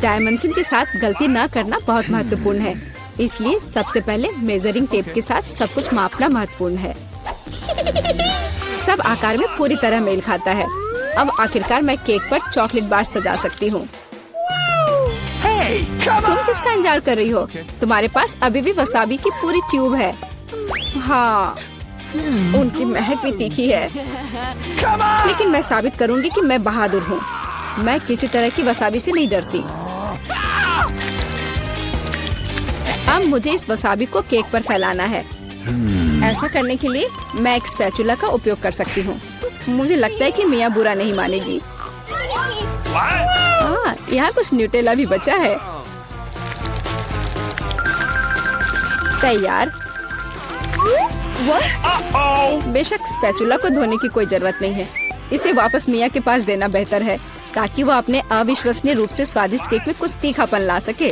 S1: डायमेंशन के साथ गलती न करना बहुत महत्वपूर्ण है। इसलिए सबसे पहले मेजरिंग टेप के साथ सब कुछ मापना महत्वपूर्ण है। सब आकार में पूरी तरह मेल खाता है। अब आखिरकार मैं केक पर चॉकलेट बार सजा सकती हूँ। तुम किसका इंतजार कर रही हो? तुम्हारे पास अभी भी वसाबी की पूरी ट्यूब है। हाँ, उनकी महक भी तीखी है। लेकिन मैं साबित करूंगी कि मैं बहादुर हूँ। मैं किसी तरह की वसाबी से नहीं डरती। अब मुझे इस वसाबी को केक पर फैलाना है। ऐसा करने के लिए मैं एक स्पैचुला का उपयोग कर सकती हूँ। मुझे लगता है कि मिया बुरा नहीं मानेगी। हाँ, यहाँ कुछ न्यूटेला भी बचा है। तैयार। बेशक स्पैचुला को धोने की कोई जरूरत नहीं है। इसे वापस मिया के पास देना बेहतर है, ताकि वो अपने अविश्वसनीय रूप से स्वादिष्ट केक में कुछ तीखापन ला सके।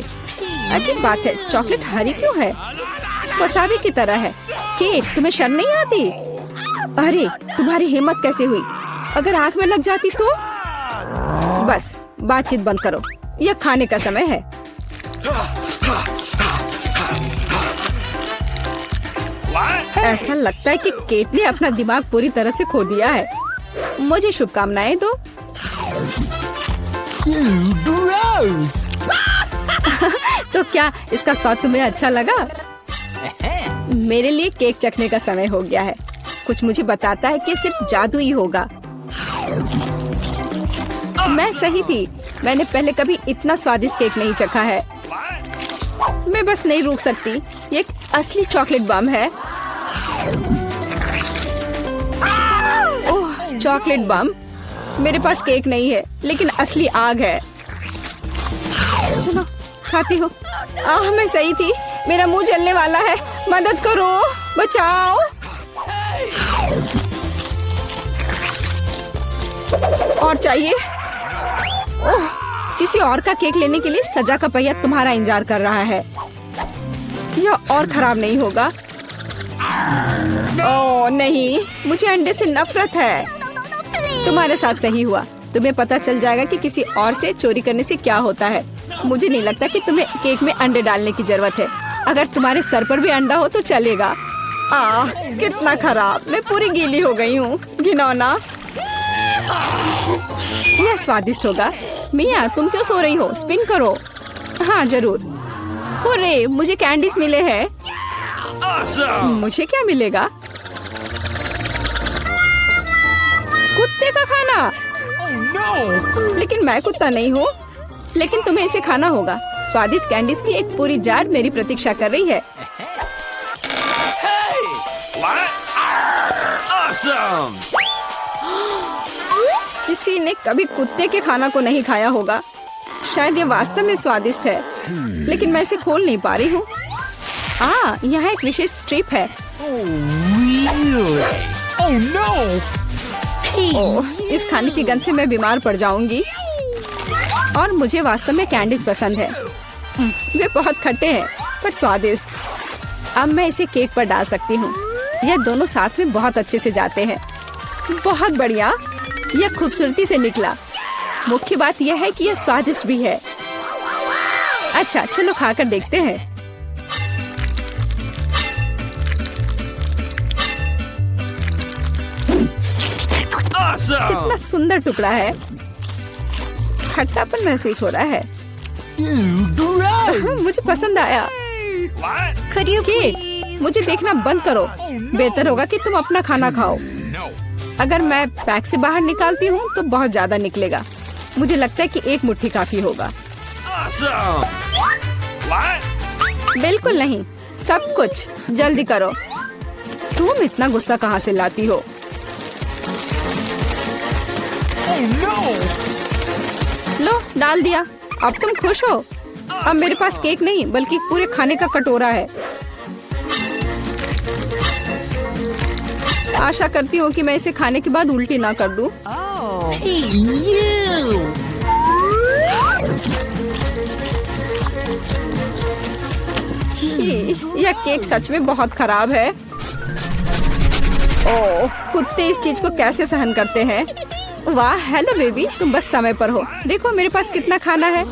S1: अजीब बात है, चॉकलेट हरी क्यों है? वसाबी की तरह है। केट, तुम्हें शर्म नहीं आती? अरे, तुम्हारी हिम्मत कैसे हुई? अगर आँख में लग जाती तो? बस बातचीत बंद करो, यह खाने का समय है। ऐसा लगता है कि केट ने अपना दिमाग पूरी तरह से खो दिया है। मुझे शुभकामनाएं दो। तो क्या इसका स्वाद तुम्हें अच्छा लगा? मेरे लिए केक चखने का समय हो गया है। कुछ मुझे बताता है कि सिर्फ जादू ही होगा। मैं सही थी। मैंने पहले कभी इतना स्वादिष्ट केक नहीं चखा है। मैं बस नहीं रुक सकती। ये एक असली चॉकलेट बम है। ओह, चॉकलेट बम। मेरे पास केक नहीं है, लेकिन असली आग है। चलो खाती हूँ। मैं सही थी। मेरा मुंह जलने वाला है। मदद करो, बचाओ। और चाहिए? ओह, किसी और का केक लेने के लिए सजा का पहिया तुम्हारा इंतजार कर रहा है। यह और खराब नहीं होगा। ओह नहीं, मुझे अंडे से नफरत है। तुम्हारे साथ सही हुआ। तुम्हें पता चल जाएगा कि किसी और से चोरी करने से क्या होता है। मुझे नहीं लगता कि तुम्हें केक में अंडे डालने की जरूरत है। अगर तुम्हारे सर पर भी अंडा हो तो चलेगा। कितना खराब, मैं पूरी गीली हो गई हूँ। घिनौना। यह स्वादिष्ट होगा। मिया, तुम क्यों सो रही हो? स्पिन करो। हाँ जरूर। अरे मुझे कैंडीज मिले हैं। मुझे क्या मिलेगा? कुत्ते का खाना। लेकिन मैं कुत्ता नहीं हूँ। लेकिन तुम्हें इसे खाना होगा। स्वादिष्ट कैंडीज की एक पूरी जार मेरी प्रतीक्षा कर रही है। किसी ने कभी कुत्ते के खाना को नहीं खाया होगा। शायद ये वास्तव में स्वादिष्ट है, लेकिन मैं इसे खोल नहीं पा रही हूँ। यहाँ एक विशेष स्ट्रिप है। इस खाने की गंध से मैं बीमार पड़ जाऊंगी। और मुझे वास्तव में कैंडीज पसंद है। वे बहुत खट्टे हैं पर स्वादिष्ट। अब मैं इसे केक पर डाल सकती हूँ। यह दोनों साथ में बहुत अच्छे से जाते हैं। बहुत बढ़िया, यह खूबसूरती से निकला। मुख्य बात यह है कि यह स्वादिष्ट भी है। अच्छा चलो खाकर देखते हैं। कितना सुंदर टुकड़ा है। खट्टापन महसूस हो रहा है। मुझे पसंद आया। केक, मुझे देखना बंद करो। बेहतर होगा कि तुम अपना खाना खाओ। अगर मैं पैक से बाहर निकालती हूँ तो बहुत ज्यादा निकलेगा। मुझे लगता है कि एक मुट्ठी काफी होगा। बिल्कुल नहीं, सब कुछ जल्दी करो। तुम इतना गुस्सा कहाँ से लाती हो? लो, डाल दिया। अब तुम खुश हो? अब मेरे पास केक नहीं बल्कि पूरे खाने का कटोरा है। आशा करती हूँ कि मैं इसे खाने के बाद उल्टी ना कर दूं। यह केक सच में बहुत खराब है। ओह, कुत्ते इस चीज को कैसे सहन करते हैं? वाह, हेलो बेबी, तुम बस समय पर हो। देखो मेरे पास कितना खाना है।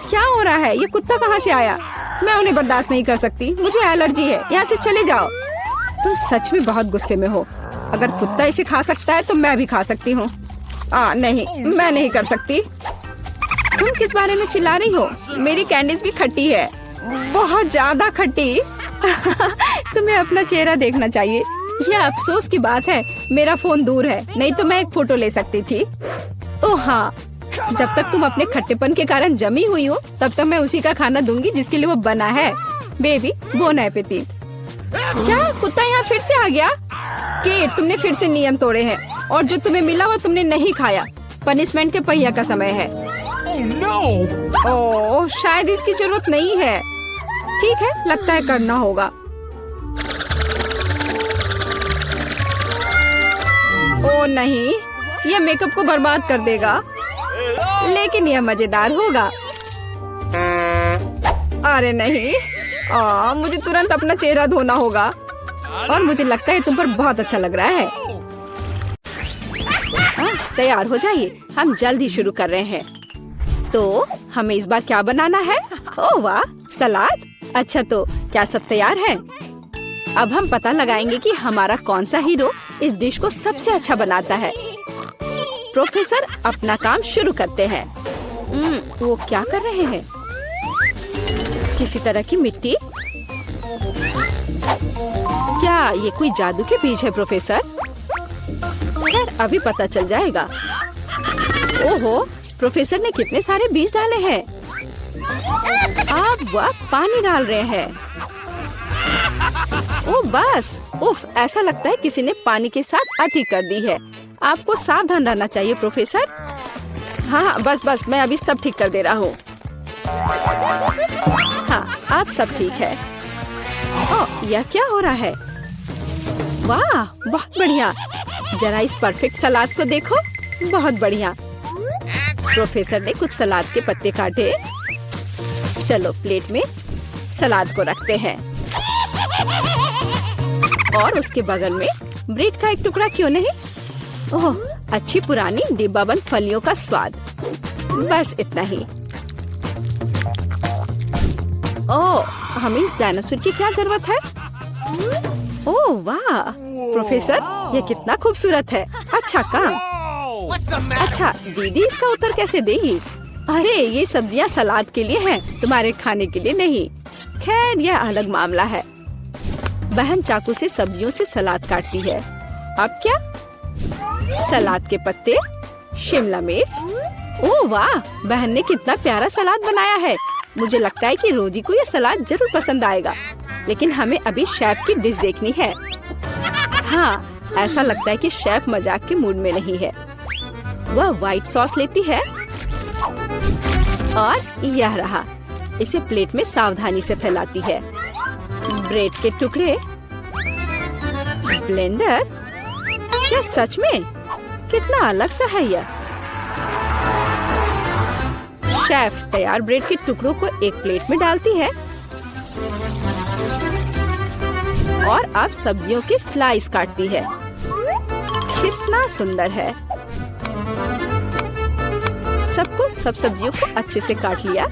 S1: क्या हो रहा है? ये कुत्ता कहाँ से आया? मैं उन्हें बर्दाश्त नहीं कर सकती। मुझे एलर्जी है। यहाँ से चले जाओ। तुम सच में बहुत गुस्से में हो। अगर कुत्ता इसे खा सकता है तो मैं भी खा सकती हूँ। नहीं, मैं नहीं कर सकती। तुम किस बारे में चिल्ला रही हो? मेरी कैंडीज भी खट्टी है, बहुत ज्यादा खट्टी। तुम्हें अपना चेहरा देखना चाहिए। यह अफसोस की बात है, मेरा फोन दूर है, नहीं तो मैं एक फोटो ले सकती थी। ओह हाँ, जब तक तुम अपने खट्टेपन के कारण जमी हुई हो तब तक मैं उसी का खाना दूंगी जिसके लिए वो बना है। Baby, bone appétit. क्या कुत्ता यहाँ फिर से आ गया? केट, तुमने फिर से नियम तोड़े हैं और जो तुम्हें मिला वो तुमने नहीं खाया। पनिशमेंट के पहिया का समय है। ओह, शायद इसकी जरूरत नहीं है। ठीक है, लगता है करना होगा। ओह नहीं, यह मेकअप को बर्बाद कर देगा, लेकिन यह मजेदार होगा। अरे नहीं, मुझे तुरंत अपना चेहरा धोना होगा। और मुझे लगता है तुम पर बहुत अच्छा लग रहा है। तैयार हो जाइए, हम जल्दी शुरू कर रहे हैं। तो हमें इस बार क्या बनाना है? ओह वाह, सलाद। अच्छा, तो क्या सब तैयार है? अब हम पता लगाएंगे कि हमारा कौन सा हीरो इस डिश को सबसे अच्छा बनाता है। प्रोफेसर अपना काम शुरू करते हैं। वो क्या कर रहे हैं? किसी तरह की मिट्टी। क्या ये कोई जादू के बीज है प्रोफेसर? खैर, अभी पता चल जाएगा। ओहो, प्रोफेसर ने कितने सारे बीज डाले हैं। अब वह पानी डाल रहे हैं। ओह बस, उफ, ऐसा लगता है किसी ने पानी के साथ अति कर दी है। आपको सावधान रहना चाहिए प्रोफेसर। हाँ, बस मैं अभी सब ठीक कर दे रहा हूँ। हाँ, अब सब ठीक है। ओह, यह क्या हो रहा है? वाह, बहुत बढ़िया। जरा इस परफेक्ट सलाद को देखो, बहुत बढ़िया। प्रोफेसर ने कुछ सलाद के पत्ते काटे। चलो प्लेट में सलाद को रखते हैं। और उसके बगल में ब्रेड का एक टुकड़ा क्यों नहीं? ओह, अच्छी पुरानी डिब्बाबंद फलियों का स्वाद। बस इतना ही। ओह, हमें इस डायनासोर की क्या जरूरत है? ओह वाह, प्रोफेसर, ये कितना खूबसूरत है। अच्छा काम। अच्छा, दीदी इसका उत्तर कैसे देगी? अरे, ये सब्जियां सलाद के लिए हैं, तुम्हारे खाने के लिए नहीं। खैर, यह अलग मामला है। बहन चाकू से सब्जियों से सलाद काटती है। अब क्या? सलाद के पत्ते, शिमला मिर्च। ओह वाह, बहन ने कितना प्यारा सलाद बनाया है। मुझे लगता है कि रोजी को यह सलाद जरूर पसंद आएगा। लेकिन हमें अभी शेफ की डिश देखनी है। हाँ, ऐसा लगता है कि शेफ मजाक के मूड में नहीं है। वह व्हाइट सॉस लेती है और यह रहा। इसे प्लेट में सावधानी से फैलाती है। ब्रेड के टुकड़े, ब्लेंडर। क्या सच में? कितना अलग सा है यह। शेफ तैयार ब्रेड के टुकड़ों को एक प्लेट में डालती है और अब सब्जियों की स्लाइस काटती है। कितना सुंदर है। सब सब्जियों को अच्छे से काट लिया।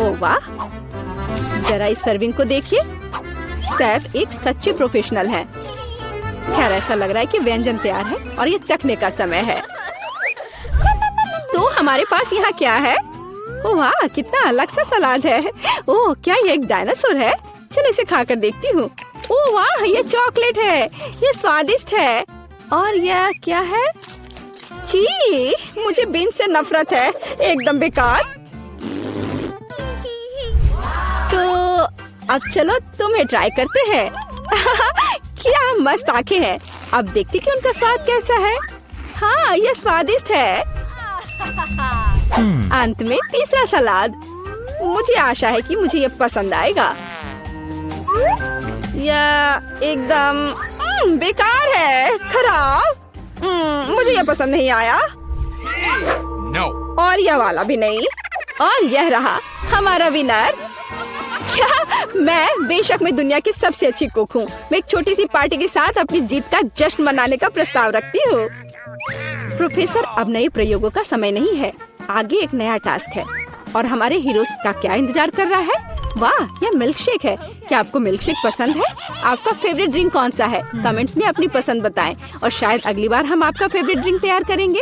S1: ओह वाह, जरा इस सर्विंग को देखिए। शेफ एक सच्चे प्रोफेशनल है। खैर, ऐसा लग रहा है कि व्यंजन तैयार है और ये चखने का समय है। तो हमारे पास यहाँ क्या है? ओह वाह, कितना अलग सा सलाद है। ओह, क्या ये एक डायनासोर है? चलो इसे खाकर देखती हूँ। ओह वाह, ये चॉकलेट है। ये स्वादिष्ट है। और यह क्या है? छी, मुझे बीन्स से नफरत है। एकदम बेकार। तो अब चलो तुम्हें ट्राई करते हैं। क्या मस्त आंखें हैं। अब देखती कि उनका स्वाद कैसा है। हाँ, ये स्वादिष्ट है। अंत में तीसरा सलाद। मुझे आशा है कि मुझे ये पसंद आएगा। यह एकदम बेकार है, खराब। मुझे यह पसंद नहीं आया।
S2: No.
S1: और यह वाला भी नहीं। और यह रहा हमारा विनर। क्या? बेशक मैं दुनिया की सबसे अच्छी कुक हूँ। मैं एक छोटी सी पार्टी के साथ अपनी जीत का जश्न मनाने का प्रस्ताव रखती हूँ। प्रोफेसर, अब नए प्रयोगों का समय नहीं है। आगे एक नया टास्क है और हमारे हीरोज का क्या इंतजार कर रहा है? वाह, यह मिल्क शेक है। क्या आपको मिल्क शेक पसंद है? आपका फेवरेट ड्रिंक कौन सा है? कमेंट्स में अपनी पसंद बताएं और शायद अगली बार हम आपका फेवरेट ड्रिंक तैयार करेंगे।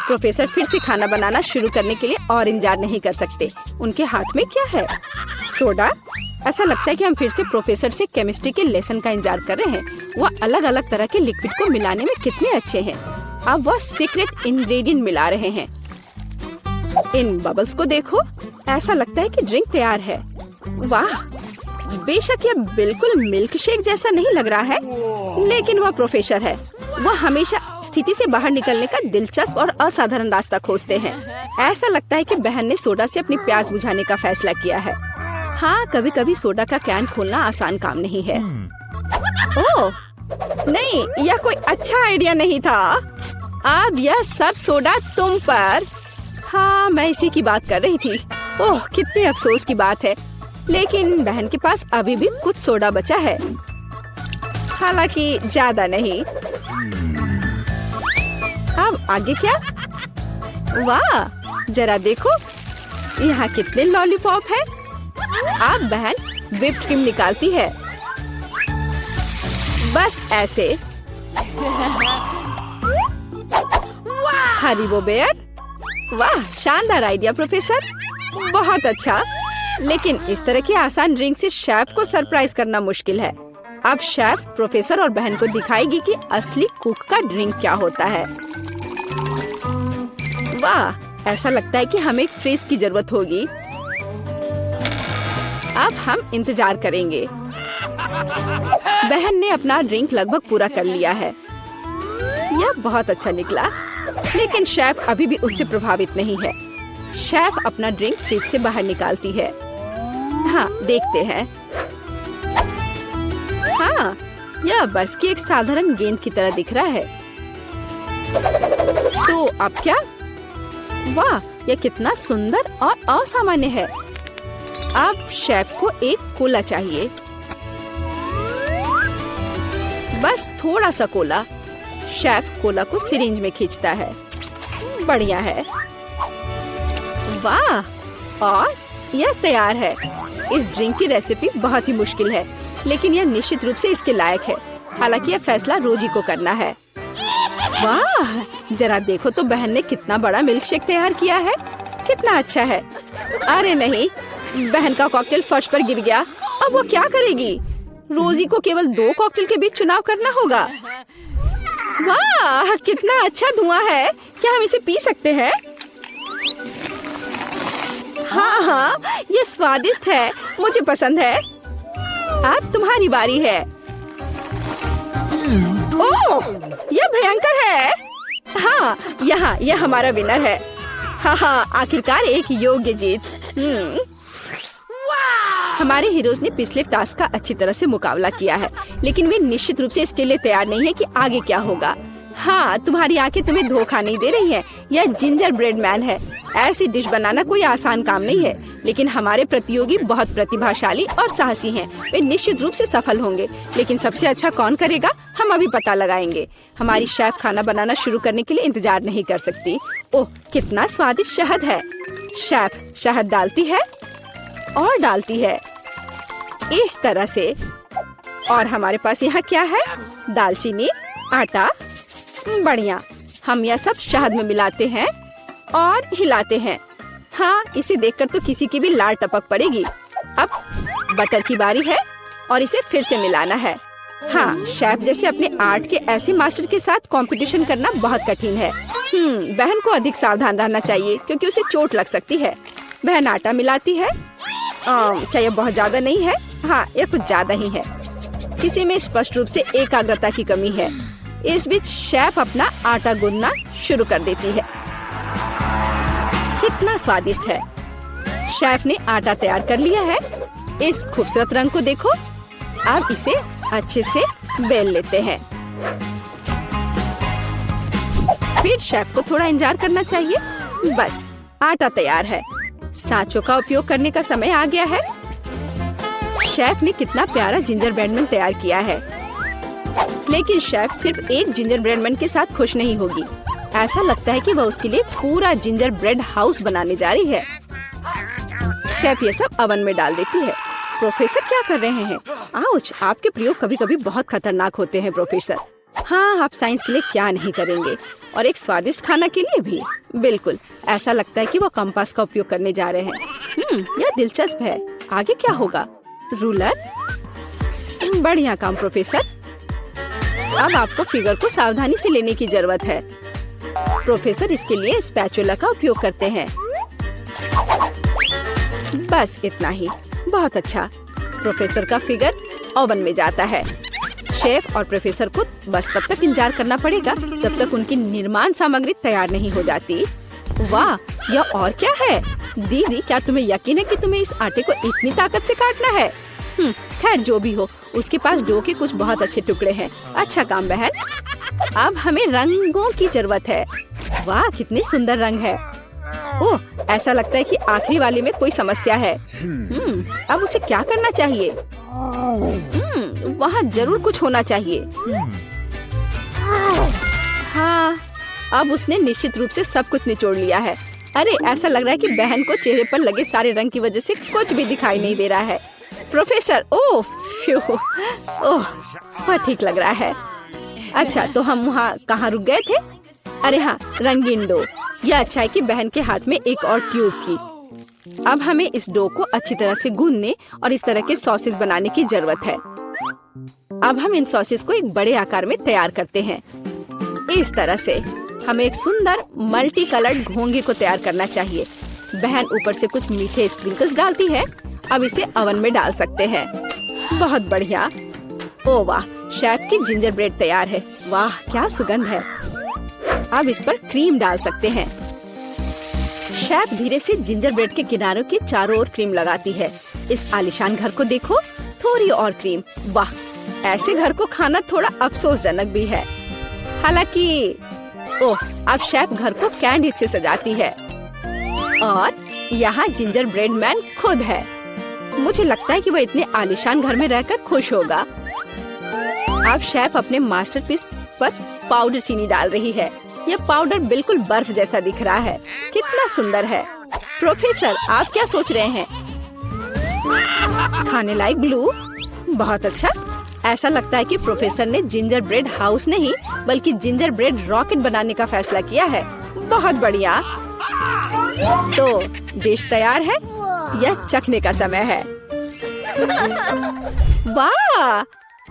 S1: प्रोफेसर फिर से खाना बनाना शुरू करने के लिए और इंतजार नहीं कर सकते। उनके हाथ में क्या है? सोडा। ऐसा लगता है कि हम फिर से प्रोफेसर से केमिस्ट्री के लेसन का इंतजार कर रहे हैं। वह अलग अलग तरह के लिक्विड को मिलाने में कितने अच्छे हैं। अब वह सीक्रेट इंग्रेडिएंट मिला रहे हैं। इन बबल्स को देखो। ऐसा लगता है कि ड्रिंक तैयार है। वाह, बेशक यह बिल्कुल मिल्क शेक जैसा नहीं लग रहा है, लेकिन वह प्रोफेसर है। वह हमेशा स्थिति से बाहर निकलने का दिलचस्प और असाधारण रास्ता खोजते हैं। ऐसा लगता है कि बहन ने सोडा से अपनी प्यास बुझाने का फैसला किया है। हाँ, कभी कभी सोडा का कैन खोलना आसान काम नहीं है। ओह नहीं, यह कोई अच्छा आइडिया नहीं था। अब यह सब सोडा तुम पर। हाँ, मैं इसी की बात कर रही थी। ओह, कितने अफसोस की बात है। लेकिन बहन के पास अभी भी कुछ सोडा बचा है, हालांकि ज्यादा नहीं। अब आगे क्या? वाह, जरा देखो, यहाँ कितने लॉलीपॉप है। अब बहन व्हिप्ड क्रीम निकालती है। बस ऐसे। Haribo bear. वाह, शानदार आइडिया प्रोफेसर, बहुत अच्छा। लेकिन इस तरह की आसान ड्रिंक से शेफ को सरप्राइज करना मुश्किल है। अब शेफ प्रोफेसर और बहन को दिखाएगी कि असली कुक का ड्रिंक क्या होता है। वाह, ऐसा लगता है कि हमें एक फ्रिज की जरूरत होगी। अब हम इंतजार करेंगे। बहन ने अपना ड्रिंक लगभग पूरा कर लिया है। यह बहुत अच्छा निकला, लेकिन शेफ अभी भी उससे प्रभावित नहीं है। शेफ अपना ड्रिंक फ्रिज से बाहर निकालती है। हाँ, देखते हैं। हाँ, यह बर्फ की एक साधारण गेंद की तरह दिख रहा है। तो अब क्या? वाह, यह कितना सुंदर और असामान्य है। अब शेफ को एक कोला चाहिए। बस थोड़ा सा कोला। शेफ कोला को सिरिंज में खींचता है। बढ़िया है। वाह, और यह तैयार है। इस ड्रिंक की रेसिपी बहुत ही मुश्किल है, लेकिन यह निश्चित रूप से इसके लायक है। हालांकि यह फैसला रोजी को करना है। वाह, जरा देखो तो बहन ने कितना बड़ा मिल्क शेक तैयार किया है। कितना अच्छा है। अरे नहीं, बहन का कॉकटेल फर्श पर गिर गया। अब वो क्या करेगी? रोजी को केवल 2 कॉकटेल के बीच चुनाव करना होगा। वाह, कितना अच्छा धुआं है। क्या हम इसे पी सकते हैं? हाँ, ये स्वादिष्ट है। मुझे पसंद है। अब तुम्हारी बारी है। ओह, यह भयंकर है। हाँ, यह हमारा विनर है। हाँ, आखिरकार एक योग्य जीत। हमारे हीरोज ने पिछले टास्क का अच्छी तरह से मुकाबला किया है, लेकिन वे निश्चित रूप से इसके लिए तैयार नहीं है कि आगे क्या होगा। हाँ, तुम्हारी आंखें तुम्हें धोखा नहीं दे रही हैं। यह जिंजर ब्रेड मैन है। ऐसी डिश बनाना कोई आसान काम नहीं है, लेकिन हमारे प्रतियोगी बहुत प्रतिभाशाली और साहसी हैं। वे निश्चित रूप से सफल होंगे, लेकिन सबसे अच्छा कौन करेगा, हम अभी पता लगाएंगे। हमारी शेफ खाना बनाना शुरू करने के लिए इंतजार नहीं कर सकती। ओह, कितना स्वादिष्ट शहद है। शेफ शहद डालती है और डालती है इस तरह से। और हमारे पास यहाँ क्या है? दालचीनी, आटा। बढ़िया। हम यह सब शहद में मिलाते हैं और हिलाते हैं। हाँ, इसे देखकर तो किसी की भी लार टपक पड़ेगी। अब बटर की बारी है और इसे फिर से मिलाना है। हाँ, शेफ जैसे अपने आर्ट के ऐसे मास्टर के साथ कंपटीशन करना बहुत कठिन है। बहन को अधिक सावधान रहना चाहिए क्योंकि उसे चोट लग सकती है। बहन आटा मिलाती है। क्या यह बहुत ज्यादा नहीं है? हाँ, यह कुछ ज्यादा ही है। किसी में स्पष्ट रूप से एकाग्रता की कमी है। इस बीच शेफ अपना आटा गूंदना शुरू कर देती है। कितना स्वादिष्ट है। शेफ ने आटा तैयार कर लिया है। इस खूबसूरत रंग को देखो। अब इसे अच्छे से बेल लेते हैं। फिर शेफ को थोड़ा इंतजार करना चाहिए। बस, आटा तैयार है। सांचों का उपयोग करने का समय आ गया है। शेफ ने कितना प्यारा जिंजर ब्रेड मैन तैयार किया है, लेकिन शेफ सिर्फ एक जिंजर ब्रेड मैन के साथ खुश नहीं होगी। ऐसा लगता है कि वह उसके लिए पूरा जिंजर ब्रेड हाउस बनाने जा रही है। शेफ ये सब ओवन में डाल देती है। प्रोफेसर क्या कर रहे हैं? आउच, आपके प्रयोग कभी कभी बहुत खतरनाक होते हैं प्रोफेसर। हाँ, आप साइंस के लिए क्या नहीं करेंगे, और एक स्वादिष्ट खाना के लिए भी। बिल्कुल, ऐसा लगता है कि वो कंपास का उपयोग करने जा रहे हैं। यह दिलचस्प है। आगे क्या होगा? रूलर। बढ़िया काम प्रोफेसर। अब आपको फिगर को सावधानी से लेने की जरूरत है। प्रोफेसर इसके लिए स्पैचुला का उपयोग करते हैं। बस इतना ही। बहुत अच्छा। प्रोफेसर का फिगर ओवन में जाता है। शेफ और प्रोफेसर को बस तब तक इंतजार करना पड़ेगा जब तक उनकी निर्माण सामग्री तैयार नहीं हो जाती। वाह, यह और क्या है? दीदी, क्या तुम्हें यकीन है कि तुम्हें इस आटे को इतनी ताकत से काटना है? खैर, जो भी हो, उसके पास डो के कुछ बहुत अच्छे टुकड़े हैं। अच्छा काम बहन। अब हमें रंगों की जरूरत है। वाह, कितने सुंदर रंग है। ओह, ऐसा लगता है कि आखिरी वाले में कोई समस्या है। अब उसे क्या करना चाहिए? वहाँ जरूर कुछ होना चाहिए। हाँ, अब उसने निश्चित रूप से सब कुछ निचोड़ लिया है। अरे, ऐसा लग रहा है कि बहन को चेहरे पर लगे सारे रंग की वजह से कुछ भी दिखाई नहीं दे रहा है। प्रोफेसर, ओह, वह ठीक लग रहा है। अच्छा, तो हम वहाँ कहाँ रुक गए थे? अरे हाँ, रंगीन डो। यह अच्छा है कि बहन के हाथ में एक और ट्यूब थी। अब हमें इस डो को अच्छी तरह से गूंदने और इस तरह के सॉसेस बनाने की जरूरत है। अब हम इन सॉसेस को एक बड़े आकार में तैयार करते हैं। इस तरह से हमें एक सुंदर मल्टी कलर्ड घोंघे को तैयार करना चाहिए। बहन ऊपर से कुछ मीठे स्प्रिंकल्स डालती है। अब इसे ओवन में डाल सकते हैं। बहुत बढ़िया। ओ वाह, शेफ की जिंजर ब्रेड तैयार है। वाह, क्या सुगंध है। अब इस पर क्रीम डाल सकते हैं। शेफ धीरे से जिंजर ब्रेड के किनारों के चारों ओर क्रीम लगाती है। इस आलीशान घर को देखो, थोड़ी और क्रीम। वाह, ऐसे घर को खाना थोड़ा अफसोसजनक भी है। हालांकि ओह, अब शेफ घर को कैंडी से सजाती है। और यहाँ जिंजर ब्रेड मैन खुद है। मुझे लगता है कि वह इतने आलीशान घर में रहकर खुश होगा। अब शेफ अपने मास्टरपीस पर पाउडर चीनी डाल रही है। यह पाउडर बिल्कुल बर्फ जैसा दिख रहा है। कितना सुंदर है। प्रोफेसर, आप क्या सोच रहे हैं? खाने लायक ग्लू? बहुत अच्छा। ऐसा लगता है कि प्रोफेसर ने जिंजर ब्रेड हाउस नहीं बल्कि जिंजर ब्रेड रॉकेट बनाने का फैसला किया है। बहुत बढ़िया। तो डिश तैयार है। यह चखने का समय है। वाह,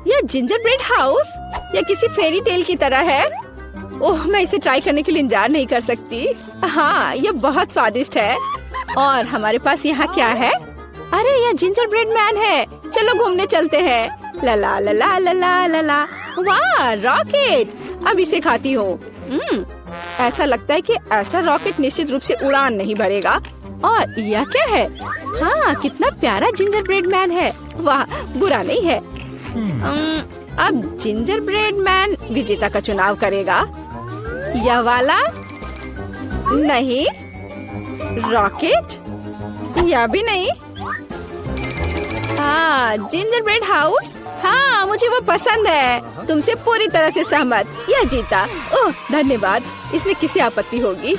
S1: यह जिंजर ब्रेड हाउस या किसी फेरी टेल की तरह है। ओह, मैं इसे ट्राई करने के लिए इंतजार नहीं कर सकती। हाँ, यह बहुत स्वादिष्ट है। और हमारे पास यहाँ क्या है? अरे, यह जिंजर ब्रेड मैन है। चलो घूमने चलते हैं। ला ला ला ला ला ला ला ला। वाह, रॉकेट। अब इसे खाती हूँ। ऐसा लगता है कि ऐसा रॉकेट निश्चित रूप से उड़ान नहीं भरेगा। और यह क्या है? हाँ, कितना प्यारा जिंजर ब्रेड मैन है। वाह, बुरा नहीं है। अब जिंजर ब्रेड मैन विजेता का चुनाव करेगा। यह वाला नहीं, रॉकेट यह भी नहीं। हाँ, जिंजर ब्रेड हाउस। हाँ, मुझे वो पसंद है। तुमसे पूरी तरह से सहमत। यह जीता। ओह, धन्यवाद। इसमें किसी आपत्ति होगी?